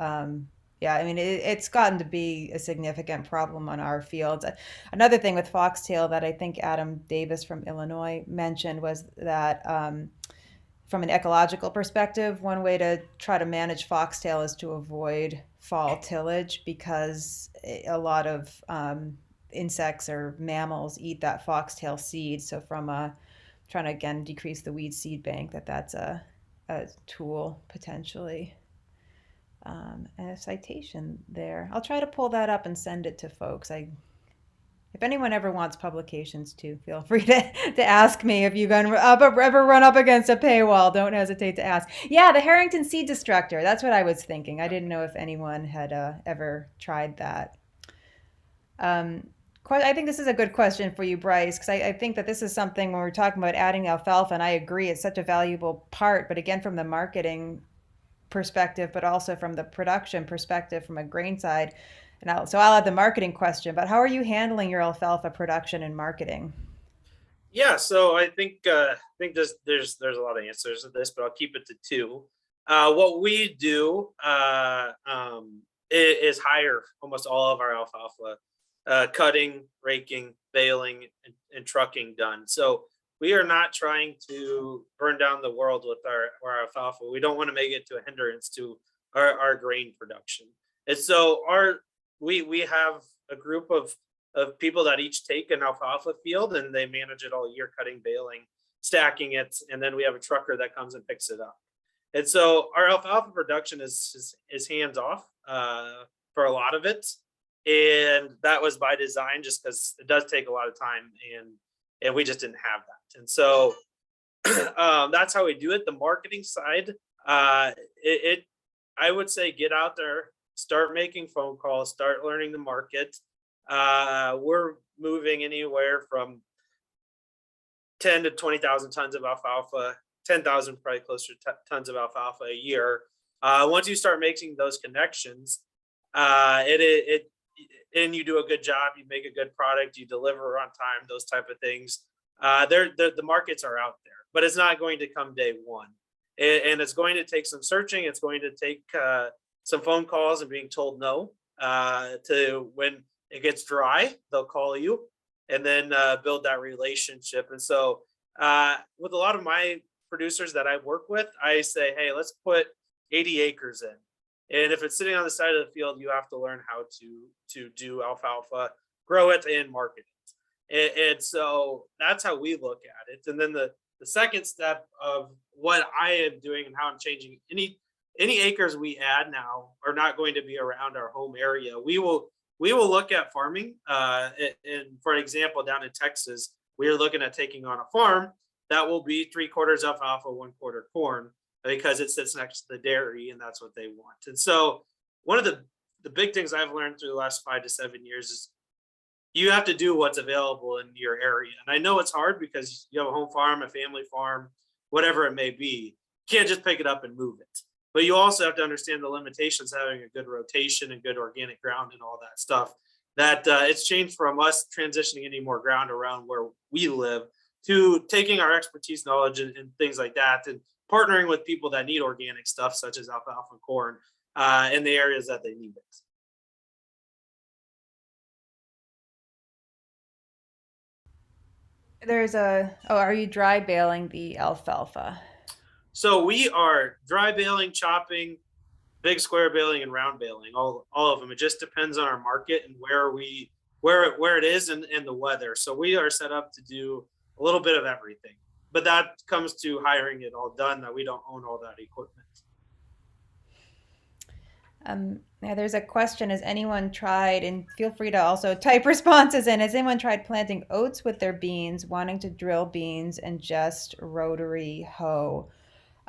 Yeah, I mean, it's gotten to be a significant problem on our fields. Another thing with foxtail that I think Adam Davis from Illinois mentioned was that from an ecological perspective, one way to try to manage foxtail is to avoid fall tillage, because a lot of insects or mammals eat that foxtail seed. So from trying to again decrease the weed seed bank, that's a tool potentially. And a citation there. I'll try to pull that up and send it to folks. If anyone ever wants publications too, feel free to ask me. If you've ever run up against a paywall, don't hesitate to ask. Yeah, the Harrington seed destructor. That's what I was thinking. I didn't know if anyone had ever tried that. I think this is a good question for you, Bryce, because I think that this is something when we're talking about adding alfalfa, and I agree it's such a valuable part, but again, from the marketing perspective, but also from the production perspective from a grain side. So I'll add the marketing question, but how are you handling your alfalfa production and marketing? Yeah, so I think there's a lot of answers to this, but I'll keep it to two. What we do is hire almost all of our alfalfa cutting, raking, baling, and trucking done. So we are not trying to burn down the world with our alfalfa. We don't want to make it to a hindrance to our grain production. And so we have a group of people that each take an alfalfa field and they manage it all year, cutting, baling, stacking it, and then we have a trucker that comes and picks it up. And so our alfalfa production is hands off for a lot of it, and that was by design, just because it does take a lot of time, and we just didn't have that. And so that's how we do it. The marketing side, I would say get out there, start making phone calls, start learning the market. We're moving anywhere from 10 to 20,000 tons of alfalfa, 10,000 probably closer to tons of alfalfa a year. Once you start making those connections, and you do a good job, you make a good product, you deliver on time, those type of things. The markets are out there, but it's not going to come day one, and it's going to take some searching. It's going to take some phone calls and being told no. To when it gets dry, they'll call you, and then build that relationship. And so with a lot of my producers that I work with, I say, hey, let's put 80 acres in. And if it's sitting on the side of the field, you have to learn how to do alfalfa, grow it, and market it. And so that's how we look at it. And then the second step of what I am doing and how I'm changing, any acres we add now are not going to be around our home area. We will look at farming. And for an example, down in Texas, we are looking at taking on a farm that will be 3/4 alfalfa, 1/4 corn, because it sits next to the dairy and that's what they want. And so one of the big things I've learned through the last 5 to 7 years is you have to do what's available in your area. And I know it's hard because you have a home farm, a family farm, whatever it may be. You can't just pick it up and move it. But you also have to understand the limitations of having a good rotation and good organic ground and all that stuff. That it's changed from us transitioning any more ground around where we live to taking our expertise, knowledge, and things like that, and partnering with people that need organic stuff, such as alfalfa and corn, in the areas that they need it. Are you dry baling the alfalfa? So we are dry baling, chopping, big square baling, and round baling, all of them. It just depends on our market and where it is and the weather. So we are set up to do a little bit of everything, but that comes to hiring it all done, that we don't own all that equipment. Now there's a question, has anyone tried, and feel free to also type responses in, has anyone tried planting oats with their beans, wanting to drill beans and just rotary hoe?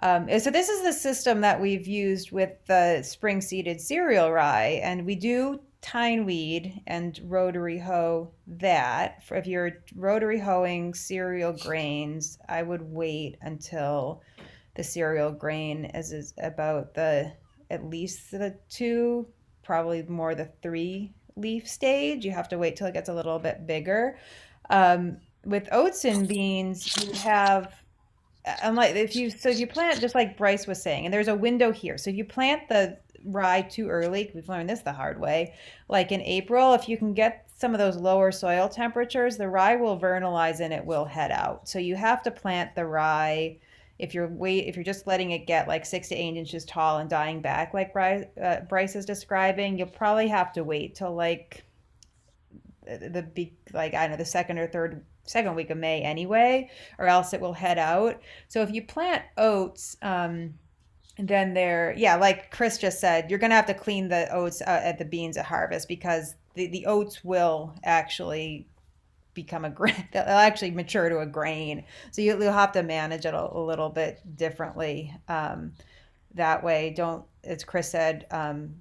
So this is the system that we've used with the spring seeded cereal rye, and we do tine weed and rotary hoe that. If you're rotary hoeing cereal grains, I would wait until the cereal grain is about at least the 2, probably more the 3 leaf stage. You have to wait till it gets a little bit bigger. With oats and beans, you have, unlike if you plant, just like Bryce was saying, and there's a window here. So if you plant the rye too early, we've learned this the hard way, like in April, if you can get some of those lower soil temperatures, the rye will vernalize and it will head out. So you have to plant the rye, if you're just letting it get like 6 to 8 inches tall and dying back like Bryce is describing, you'll probably have to wait till like like, I don't know, the second week of May anyway, or else it will head out. So if you plant oats, then like Chris just said, you're gonna have to clean the oats at the beans at harvest, because the oats will actually become a grain. They'll actually mature to a grain. So you'll have to manage it a little bit differently. That way, don't, as Chris said,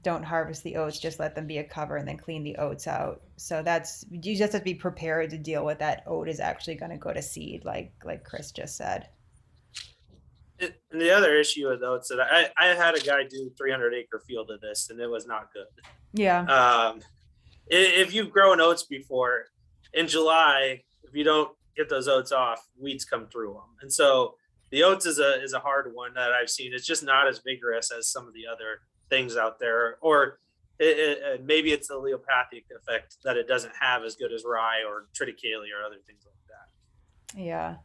don't harvest the oats, just let them be a cover and then clean the oats out. So you just have to be prepared to deal with that oat is actually going to go to seed, like Chris just said. And the other issue with oats, that I had a guy do 300-acre field of this, and it was not good. Yeah. If you've grown oats before, in July, if you don't get those oats off, weeds come through them. And so the oats is a hard one that I've seen. It's just not as vigorous as some of the other things out there, or maybe it's the allelopathic effect that it doesn't have as good as rye or triticale or other things like that. Yeah.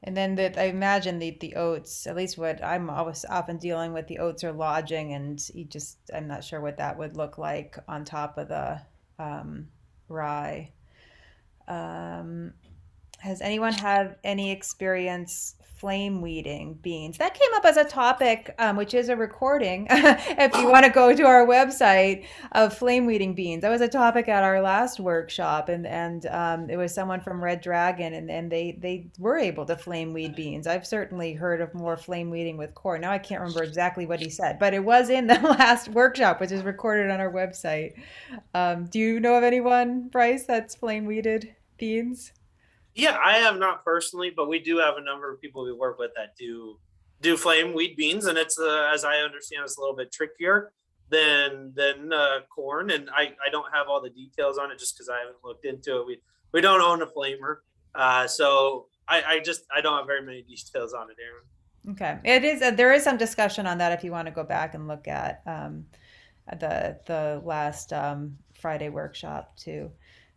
And then I imagine the oats, at least what I'm always often dealing with, the oats are lodging, and I'm not sure what that would look like on top of the rye. Has anyone had any experience flame weeding beans? That came up as a topic, which is a recording, if you want to go to our website, of flame weeding beans. That was a topic at our last workshop, and it was someone from Red Dragon, and they were able to flame weed beans. I've certainly heard of more flame weeding with corn. Now I can't remember exactly what he said, but it was in the last workshop, which is recorded on our website. Do you know of anyone, Bryce, that's flame weeded beans? Yeah, I have not personally, but we do have a number of people we work with that do flame weed beans, and it's as I understand, it's a little bit trickier than corn, and I don't have all the details on it just because I haven't looked into it. We don't own a flamer, so I don't have very many details on it, Aaron. Okay, it is there is some discussion on that if you want to go back and look at the last Friday workshop too.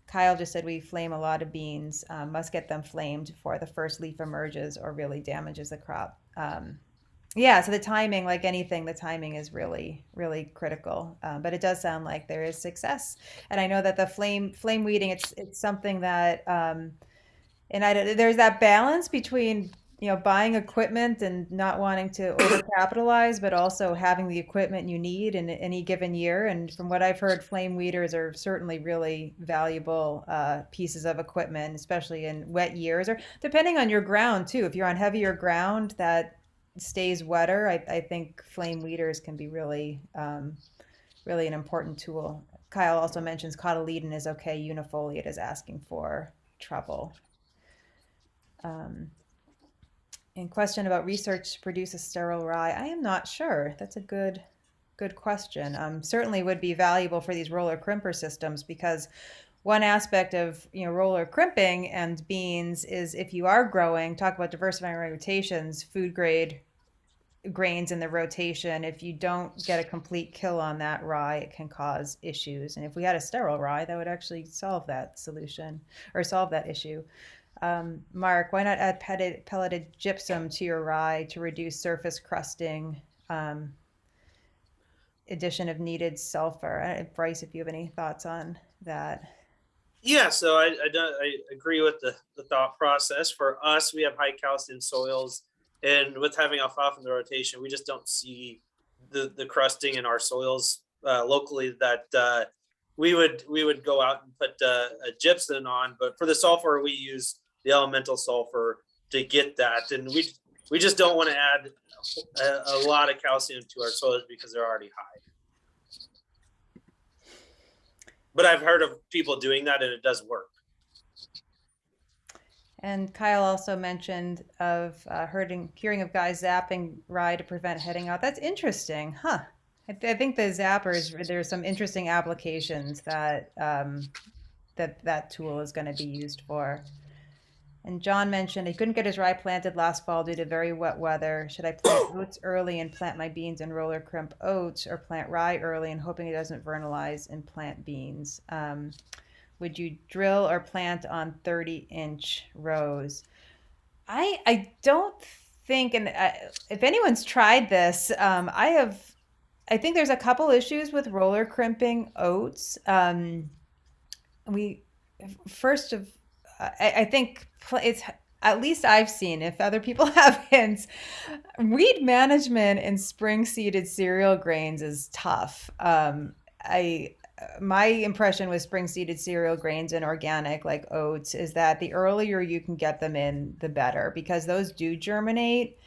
Kyle just said we flame a lot of beans, must get them flamed before the first leaf emerges or really damages the crop. Yeah, so the timing, like anything, the timing is really, really critical. But it does sound like there is success. And I know that the flame weeding, it's something that, there's that balance between buying equipment and not wanting to overcapitalize, but also having the equipment you need in any given year. And from what I've heard, flame weeders are certainly really valuable pieces of equipment, especially in wet years, or depending on your ground too. If you're on heavier ground that stays wetter, I think flame weeders can be really, really an important tool. Kyle also mentions cotyledon is okay. Unifoliate is asking for trouble. And question about research to produce a sterile rye. I am not sure. That's a good question. Certainly would be valuable for these roller crimper systems, because one aspect of roller crimping and beans is if you are growing, talk about diversifying rotations, food grade grains in the rotation. If you don't get a complete kill on that rye, it can cause issues. And if we had a sterile rye, that would actually solve that solution or solve that issue. Mark, why not add pelleted gypsum to your rye to reduce surface crusting? Addition of needed sulfur. Bryce, if you have any thoughts on that. Yeah, so I agree with the thought process. For us, we have high calcium soils, and with having alfalfa in the rotation, we just don't see the crusting in our soils locally that we would go out and put a gypsum on. But for the sulfur, we use the elemental sulfur to get that, and we just don't want to add a lot of calcium to our soils because they're already high. But I've heard of people doing that, and it does work. And Kyle also mentioned of hearing of guys zapping rye to prevent heading out. That's interesting, huh? I think the zappers, there's some interesting applications that that tool is going to be used for. And John mentioned he couldn't get his rye planted last fall due to very wet weather. Should I plant oats early and plant my beans and roller crimp oats, or plant rye early and hoping it doesn't vernalize and plant beans? Would you drill or plant on 30-inch rows? I don't think, and if anyone's tried this, I think there's a couple issues with roller crimping oats. We first of I think it's at least I've seen, if other people have hints, weed management in spring seeded cereal grains is tough. I My impression with spring seeded cereal grains and organic like oats is that the earlier you can get them in, the better, because those do germinate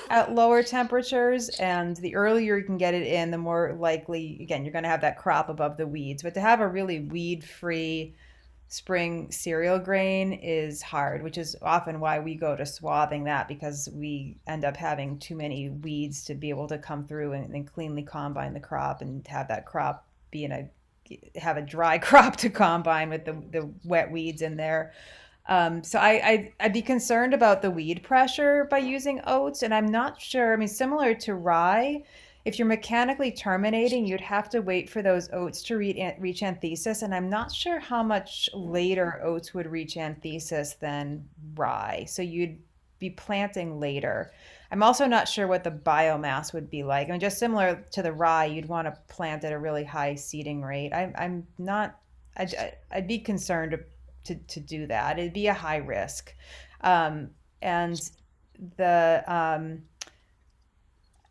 at lower temperatures, and the earlier you can get it in, the more likely, again, you're going to have that crop above the weeds. But to have a really weed free spring cereal grain is hard, which is often why we go to swathing that, because we end up having too many weeds to be able to come through and cleanly combine the crop and have that crop be have a dry crop to combine with the wet weeds in there. So I'd be concerned about the weed pressure by using oats, and I'm not sure. I mean, similar to rye, if you're mechanically terminating, you'd have to wait for those oats to reach anthesis, and I'm not sure how much later oats would reach anthesis than rye. So you'd be planting later. I'm also not sure what the biomass would be like. I mean, just similar to the rye, you'd want to plant at a really high seeding rate. I'm not. I'd be concerned to do that. It'd be a high risk, and the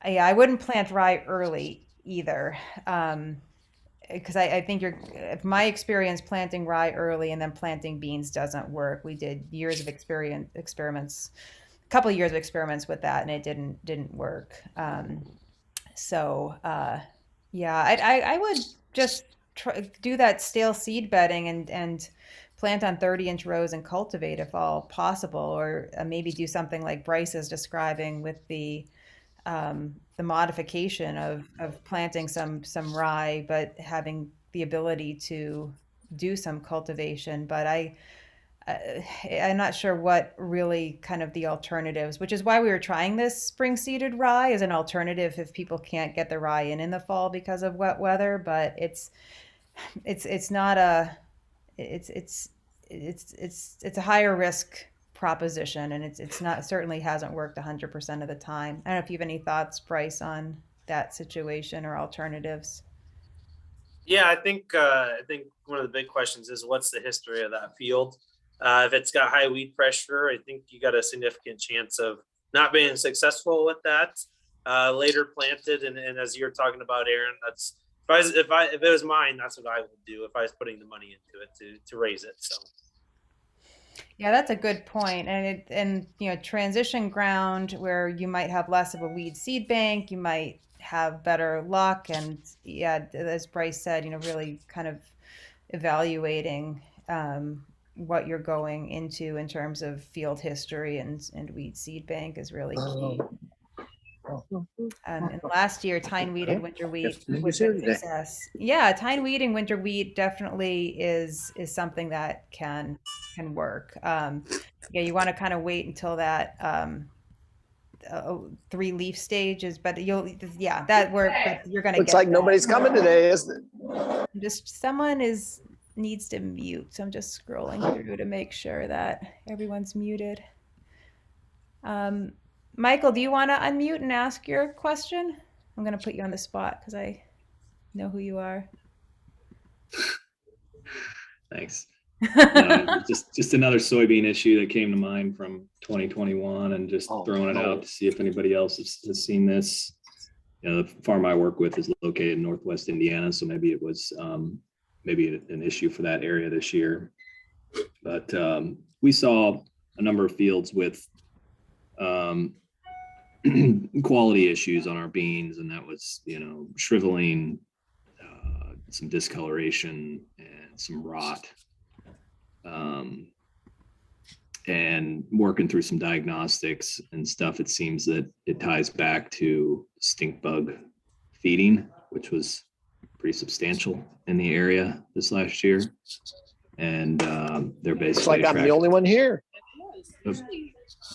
yeah, I wouldn't plant rye early either, because I think my experience planting rye early and then planting beans doesn't work. We did years of experiments, a couple of years of experiments with that, and it didn't work. So yeah, I would just do that stale seed bedding and plant on 30-inch rows and cultivate if all possible, or maybe do something like Bryce is describing with the modification of planting some rye, but having the ability to do some cultivation. But I'm not sure what really kind of the alternatives, which is why we were trying this spring seeded rye as an alternative if people can't get the rye in the fall because of wet weather. But it's not a it's a higher risk proposition, and it's not, certainly hasn't worked 100% of the time. I don't know if you have any thoughts, Bryce, on that situation or alternatives. Yeah, I think one of the big questions is what's the history of that field. If it's got high weed pressure, I think you got a significant chance of not being successful with that. Later planted, and as you're talking about, Aaron, that's if it was mine, that's what I would do if I was putting the money into it to raise it. So Yeah, that's a good point. And transition ground where you might have less of a weed seed bank, you might have better luck. And yeah, as Bryce said, really kind of evaluating what you're going into in terms of field history and weed seed bank is really key. And last year, tine weeded winter wheat Maybe was here a today. success. Yeah, tine weeding winter wheat definitely is something that can work. Yeah, you want to kind of wait until that 3 leaf stage is, but yeah, that work, but you're gonna Looks get like that. nobody's coming today, isn't it? Just someone needs to mute, so I'm just scrolling through to make sure that everyone's muted. Michael, do you want to unmute and ask your question? I'm gonna put you on the spot because I know who you are. Thanks. No, just another soybean issue that came to mind from 2021, and just throwing it out to see if anybody else has seen this. The farm I work with is located in Northwest Indiana, so maybe it was maybe an issue for that area this year. But we saw a number of fields with quality issues on our beans, and that was, shriveling, some discoloration, and some rot. And working through some diagnostics and stuff, it seems that it ties back to stink bug feeding, which was pretty substantial in the area this last year. And they're basically It's like I'm the only one here. I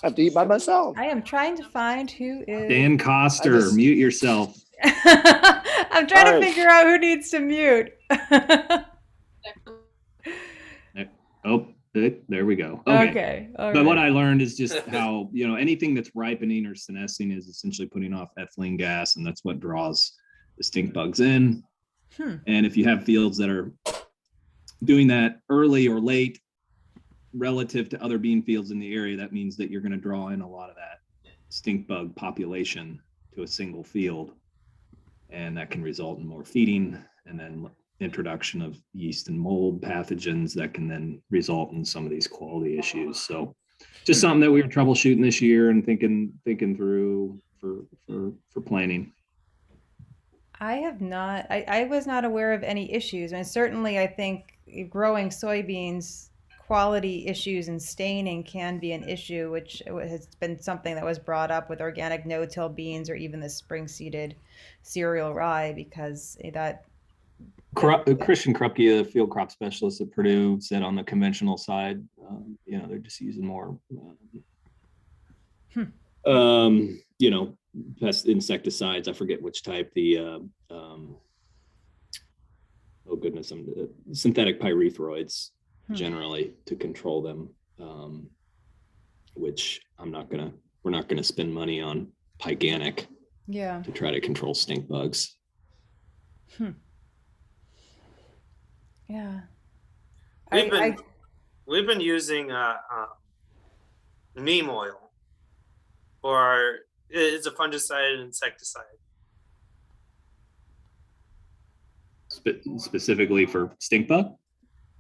have to eat by myself. I am trying to find who is Dan Coster. Mute yourself. I'm trying to figure out who needs to mute. Oh, there we go. Okay. But what I learned is just how, anything that's ripening or senescing is essentially putting off ethylene gas, and that's what draws the stink bugs in. And if you have fields that are doing that early or late relative to other bean fields in the area, that means that you're going to draw in a lot of that stink bug population to a single field. And that can result in more feeding, and then introduction of yeast and mold pathogens that can then result in some of these quality issues. So just something that we were troubleshooting this year and thinking through for planning. I was not aware of any issues. And certainly I think growing soybeans, quality issues and staining can be an issue, which has been something that was brought up with organic no-till beans or even the spring seeded cereal rye, because that Christian Krupke, the field crop specialist at Purdue, said on the conventional side, they're just using more, pest insecticides. I forget which type. Synthetic pyrethroids generally to control them, which we're not gonna spend money on Pyganic to try to control stink bugs. Yeah. We've been using neem oil, or it's a fungicide and insecticide. Specifically for stink bug?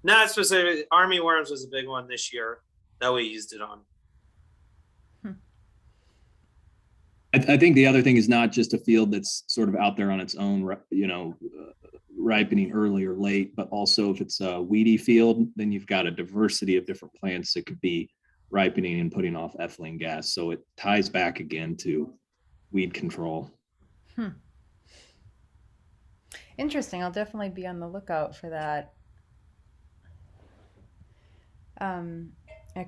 Not specifically. Army worms was a big one this year that we used it on. I think the other thing is not just a field that's sort of out there on its own, ripening early or late, but also if it's a weedy field, then you've got a diversity of different plants that could be ripening and putting off ethylene gas. So it ties back again to weed control. Interesting. I'll definitely be on the lookout for that.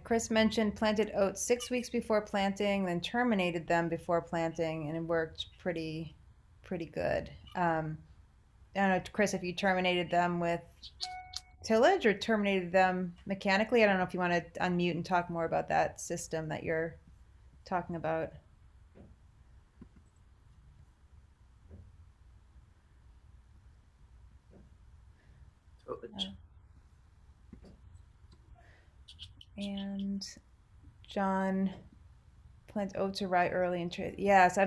Chris mentioned planted oats 6 weeks before planting, then terminated them before planting, and it worked pretty good. I don't know, Chris, if you terminated them with tillage or terminated them mechanically. I don't know if you want to unmute and talk more about that system that you're talking about. And John, plant oats or rye early and trade. Yes,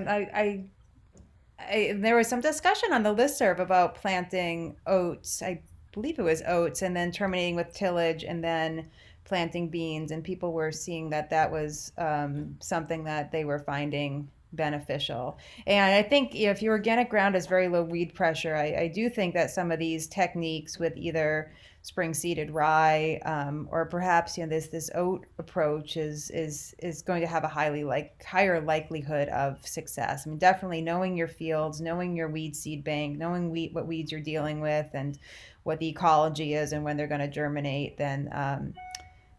there was some discussion on the listserv about planting oats. I believe it was oats, and then terminating with tillage, and then planting beans. And people were seeing that was something that they were finding beneficial. And I think if your organic ground has very low weed pressure, I do think that some of these techniques with either spring seeded rye, or perhaps this oat approach is going to have a higher likelihood of success. I mean, definitely knowing your fields, knowing your weed seed bank, knowing what weeds you're dealing with, and what the ecology is, and when they're going to germinate, then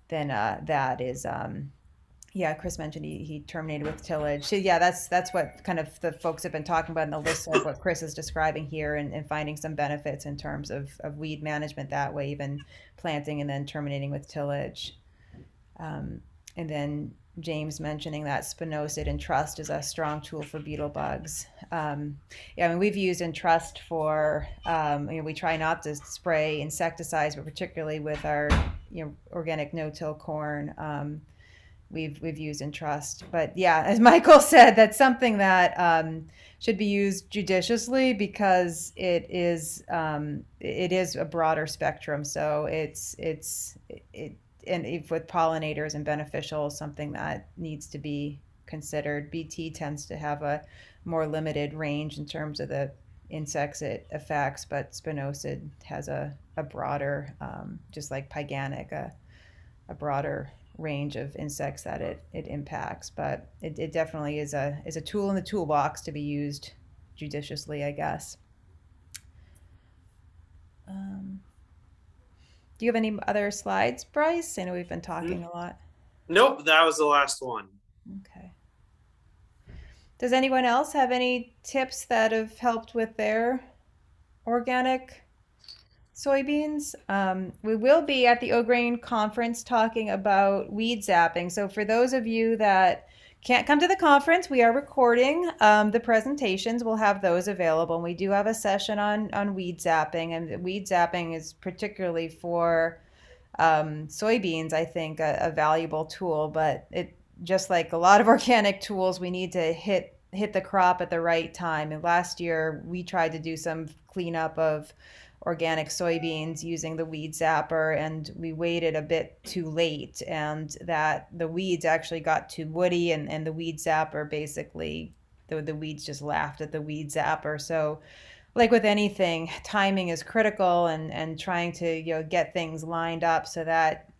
that is. Yeah, Chris mentioned he terminated with tillage. So yeah, that's what kind of the folks have been talking about in the list of what Chris is describing here, and finding some benefits in terms of weed management that way, even planting and then terminating with tillage. And then James mentioning that spinosad and trust is a strong tool for beetle bugs. Yeah, I mean, we've used Entrust for, we try not to spray insecticides, but particularly with our, organic no-till corn, we've used Entrust. But yeah, as Michael said, that's something that should be used judiciously, because it is a broader spectrum. So and if with pollinators and beneficials, something that needs to be considered. BT tends to have a more limited range in terms of the insects it affects, but spinosad has a broader, just like pyganic, a broader range of insects that it impacts. But it definitely is a tool in the toolbox to be used judiciously, I guess. Do you have any other slides, Bryce? I know we've been talking a lot. Nope, that was the last one. Okay. Does anyone else have any tips that have helped with their organic soybeans? We will be at the OGRAIN conference talking about weed zapping. So for those of you that can't come to the conference, we are recording the presentations. We'll have those available. And we do have a session on weed zapping, and weed zapping is particularly for soybeans, I think, a valuable tool. But it, just like a lot of organic tools, we need to hit the crop at the right time. And last year we tried to do some cleanup of organic soybeans using the weed zapper, and we waited a bit too late, and that the weeds actually got too woody, and the weed zapper basically, the weeds just laughed at the weed zapper. So like with anything, timing is critical, and trying to get things lined up so that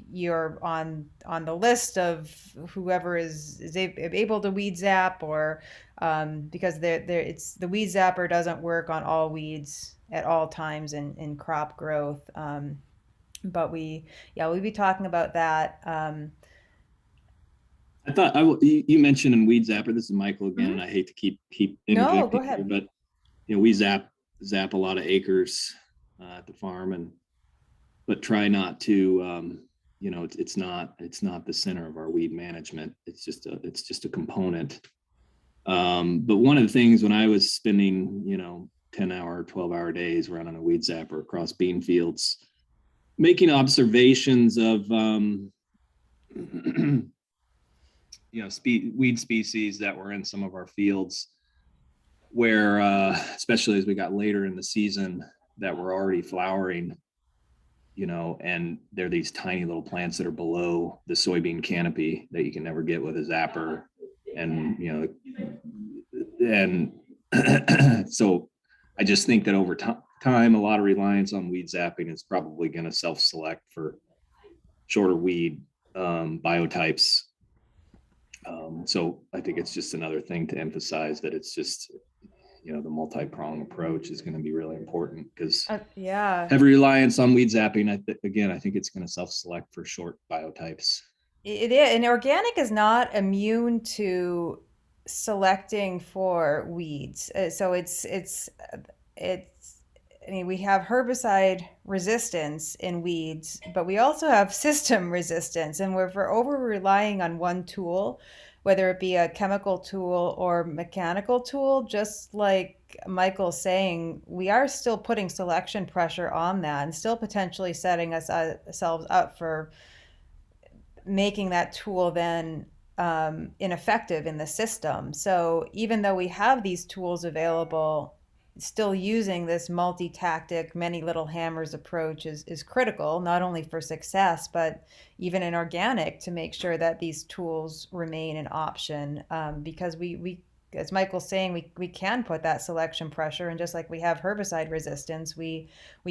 you're on the list of whoever is able to weed zap, or because it's the weed zapper doesn't work on all weeds at all times in crop growth. But we'll be talking about that. I thought you mentioned in weed zapper. This is Michael again, and I hate to keep interjecting. No, go ahead. Here, but we zap a lot of acres at the farm, but try not to. It's not the center of our weed management. It's just a component. But one of the things when I was spending 10-hour, 12-hour days running a weed zapper across bean fields, making observations of weed species that were in some of our fields, where especially as we got later in the season, that were already flowering, and they're these tiny little plants that are below the soybean canopy that you can never get with a zapper. And so I just think that over time, a lot of reliance on weed zapping is probably going to self-select for shorter weed biotypes. So I think it's just another thing to emphasize, that it's just, the multi-prong approach is going to be really important, because heavy reliance on weed zapping, I think it's going to self-select for short biotypes. It is, and organic is not immune to selecting for weeds. So it's I mean, we have herbicide resistance in weeds, but we also have system resistance. And if we're over relying on one tool, whether it be a chemical tool or mechanical tool, just like Michael's saying, we are still putting selection pressure on that, and still potentially setting ourselves up for making that tool then ineffective in the system. So even though we have these tools available, still using this multi-tactic, many little hammers approach is critical, not only for success, but even in organic, to make sure that these tools remain an option. Because we, as Michael's saying, we can put that selection pressure, and just like we have herbicide resistance, we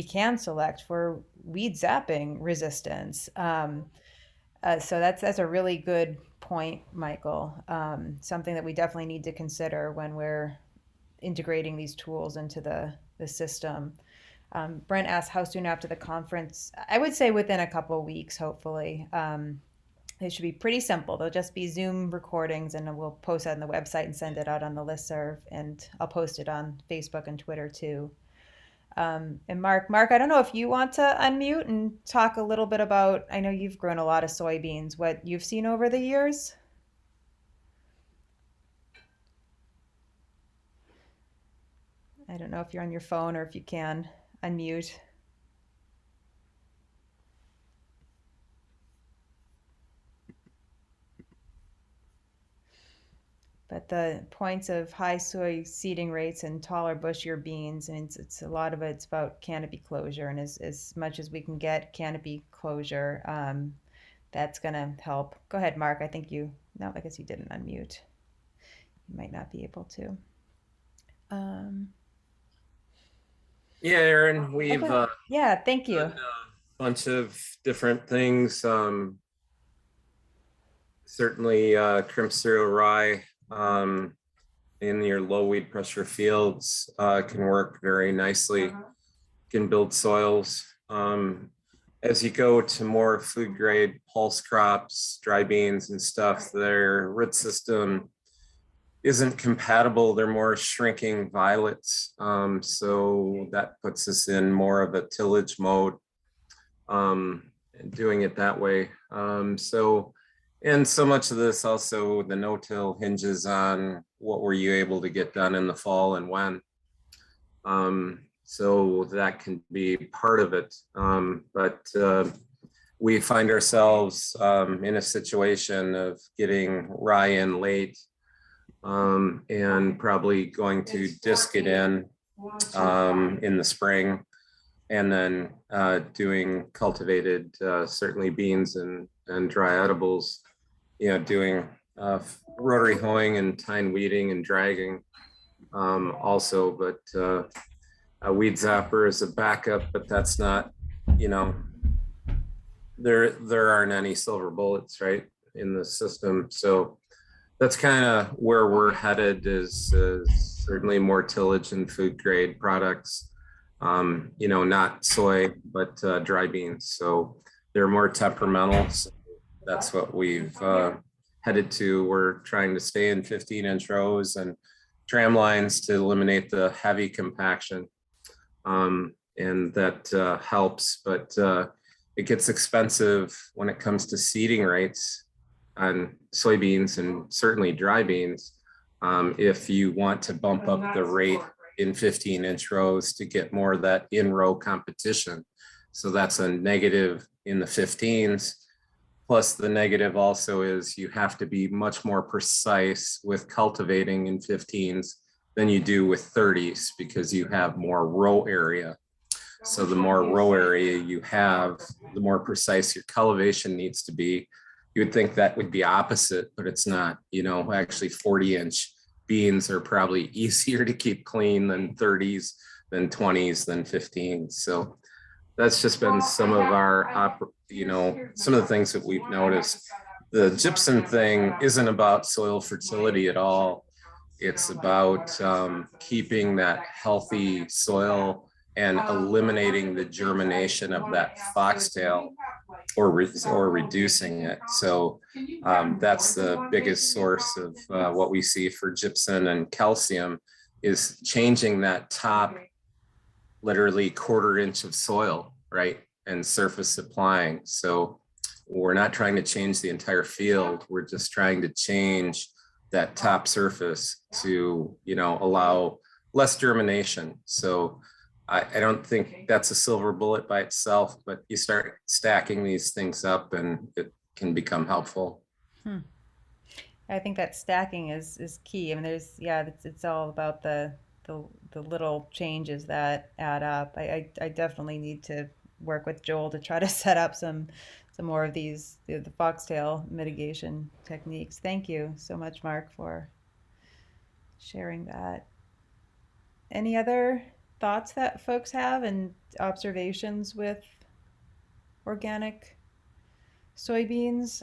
can select for weed zapping resistance. So that's a really good point, Michael. Something that we definitely need to consider when we're integrating these tools into the system. Brent asked how soon after the conference. I would say within a couple of weeks, hopefully. It should be pretty simple. They'll just be Zoom recordings, and we'll post that on the website and send it out on the listserv, and I'll post it on Facebook and Twitter too. And Mark, I don't know if you want to unmute and talk a little bit about, I know you've grown a lot of soybeans, what you've seen over the years. I don't know if you're on your phone or if you can unmute. But the points of high soy seeding rates and taller, bushier beans, and it's a lot of it's about canopy closure, and as much as we can get canopy closure, that's going to help. Go ahead, Mark. I think no, I guess you didn't unmute. You might not be able to. Yeah, Aaron, we've okay. Yeah, thank you. done a bunch of different things. Certainly crimp cereal rye in your low weed pressure fields can work very nicely, can build soils. As you go to more food grade pulse crops, dry beans and stuff, their root system isn't compatible. They're more shrinking violets. So that puts us in more of a tillage mode, doing it that way. And so much of this also, the no-till hinges on what were you able to get done in the fall and when. So that can be part of it. But we find ourselves in a situation of getting rye in late, and probably going to disc it in the spring, and then doing cultivated, certainly beans and dry edibles, doing rotary hoeing and tine weeding and dragging also, but a weed zapper is a backup, but that's not, there aren't any silver bullets, right, in the system. So that's kind of where we're headed, is certainly more tillage and food grade products, not soy, but dry beans. So they're more temperamental. So that's what we've headed to. We're trying to stay in 15-inch rows and tram lines to eliminate the heavy compaction. And that helps, but it gets expensive when it comes to seeding rates on soybeans and certainly dry beans. If you want to bump up the rate in 15-inch rows to get more of that in-row competition. So that's a negative in the 15s. Plus the negative also is you have to be much more precise with cultivating in 15s than you do with 30s, because you have more row area. So the more row area you have, the more precise your cultivation needs to be. You would think that would be opposite, but it's not. Actually 40-inch beans are probably easier to keep clean than 30s, than 20s, than 15s. So that's just been some of our, some of the things that we've noticed. The gypsum thing isn't about soil fertility at all. It's about keeping that healthy soil and eliminating the germination of that foxtail, or reducing it. So that's the biggest source of what we see for gypsum and calcium, is changing that top literally 1/4 inch of soil, right? And surface supplying. So we're not trying to change the entire field. We're just trying to change that top surface to, allow less germination. So I don't think that's a silver bullet by itself, but you start stacking these things up and it can become helpful. I think that stacking is key. I mean, it's all about the the little changes that add up. I definitely need to work with Joel to try to set up some more of these the foxtail mitigation techniques. Thank you so much, Mark, for sharing that. Any other thoughts that folks have and observations with organic soybeans?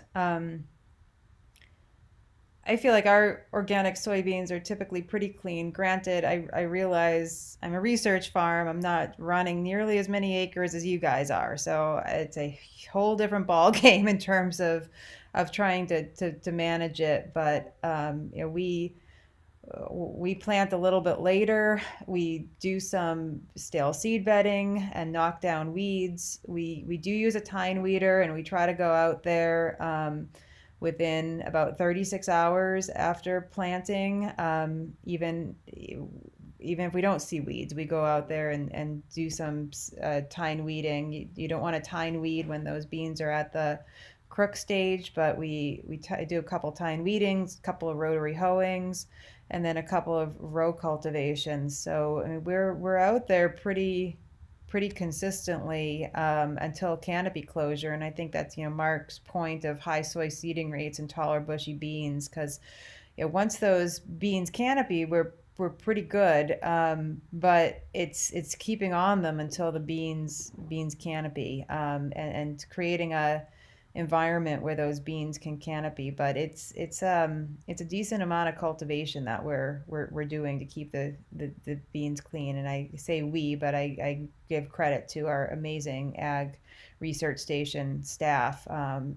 I feel like our organic soybeans are typically pretty clean. Granted, I realize I'm a research farm. I'm not running nearly as many acres as you guys are. So it's a whole different ball game in terms of trying to manage it. But you know, we plant a little bit later. We do some stale seed bedding and knock down weeds. We do use a tine weeder, and we try to go out there within about 36 hours after planting. Even if we don't see weeds, we go out there and do some tine weeding. You don't want to tine weed when those beans are at the crook stage, but we do a couple tine weedings, a couple of rotary hoeings, and then a couple of row cultivations. So I mean, we're out there pretty consistently until canopy closure. And I think that's, you know, Mark's point of high soy seeding rates and taller bushy beans, because you know, once those beans canopy, we're pretty good, but it's keeping on them until the beans canopy, and creating a environment where those beans can canopy. But it's a decent amount of cultivation that we're doing to keep the beans clean. And I say we, but I give credit to our amazing ag research station staff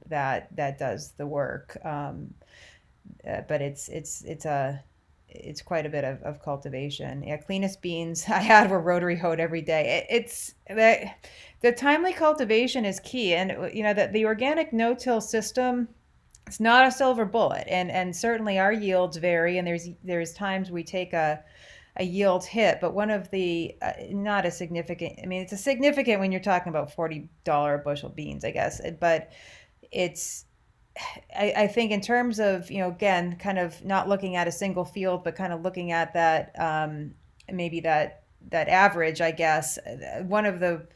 that does the work. But it's quite a bit of cultivation. Yeah, cleanest beans I had were rotary hoed every day. It's the timely cultivation is key, and you know that the organic no-till system, it's not a silver bullet, and certainly our yields vary, and there's times we take a yield hit, but one of the not a significant. I mean, it's a significant when you're talking about $40 bushel beans, I guess, but it's. I think in terms of, you know, again, kind of not looking at a single field, but kind of looking at that, maybe that average, I guess. One of the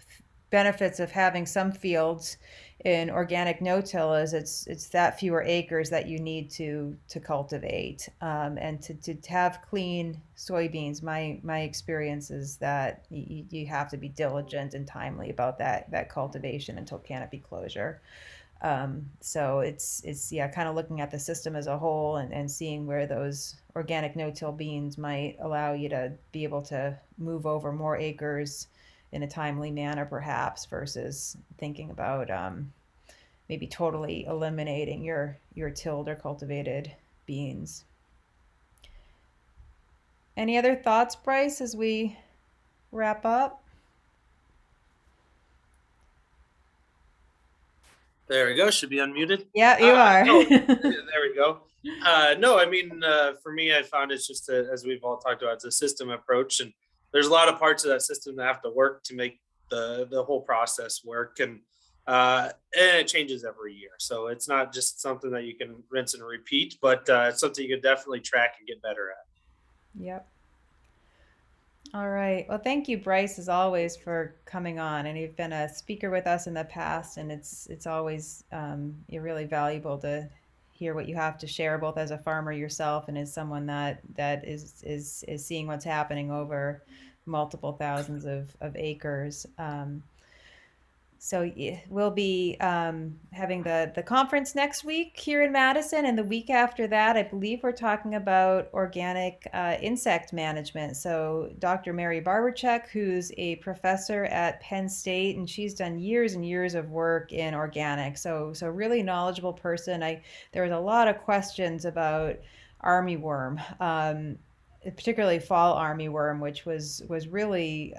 benefits of having some fields in organic no-till is it's that fewer acres that you need to cultivate, and to have clean soybeans. My experience is that you have to be diligent and timely about that cultivation until canopy closure. So it's yeah, kind of looking at the system as a whole and seeing where those organic no-till beans might allow you to be able to move over more acres in a timely manner, perhaps, versus thinking about maybe totally eliminating your tilled or cultivated beans. Any other thoughts, Bryce, as we wrap up? There we go. Should be unmuted. Yeah, you are. No, there we go. No, I mean, for me, I found it's just as we've all talked about, it's a system approach, and there's a lot of parts of that system that have to work to make the whole process work, and it changes every year. So it's not just something that you can rinse and repeat, but it's something you can definitely track and get better at. Yep. All right. Well, thank you, Bryce, as always, for coming on. And you've been a speaker with us in the past, and it's always you're really valuable to hear what you have to share, both as a farmer yourself and as someone that is seeing what's happening over multiple thousands of acres. So we'll be having the conference next week here in Madison, and the week after that, I believe we're talking about organic insect management. So Dr. Mary Barberchuk, who's a professor at Penn State, and she's done years and years of work in organic. So really knowledgeable person. There was a lot of questions about armyworm, particularly fall armyworm, which was really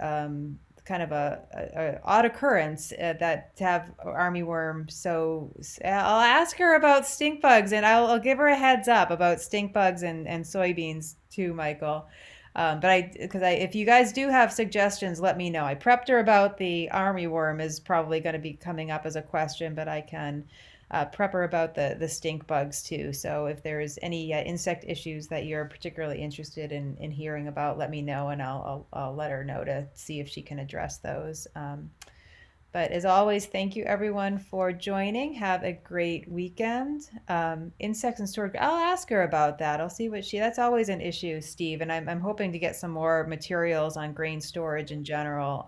kind of a odd occurrence that to have armyworm. So I'll ask her about stink bugs, and I'll give her a heads up about stink bugs and soybeans too, Michael. But if you guys do have suggestions, let me know. I prepped her about the armyworm is probably going to be coming up as a question, but I can prepper about the stink bugs too. So if there's any insect issues that you're particularly interested in hearing about, let me know, and I'll let her know to see if she can address those. But as always, thank you everyone for joining. Have a great weekend. Insects and storage. I'll ask her about that. I'll see what that's always an issue, Steve. And I'm hoping to get some more materials on grain storage in general.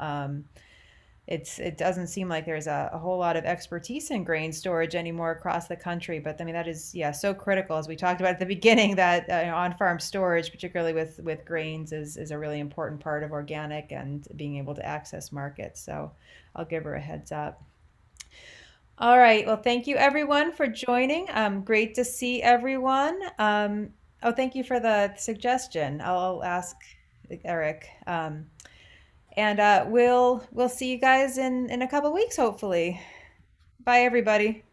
It doesn't seem like there's a whole lot of expertise in grain storage anymore across the country. But I mean, that is, yeah, so critical, as we talked about at the beginning, that on-farm storage, particularly with grains, is a really important part of organic and being able to access markets. So I'll give her a heads up. All right. Well, thank you everyone for joining. Great to see everyone. Oh, thank you for the suggestion. I'll ask Eric. And we'll see you guys in a couple weeks, hopefully. Bye, everybody.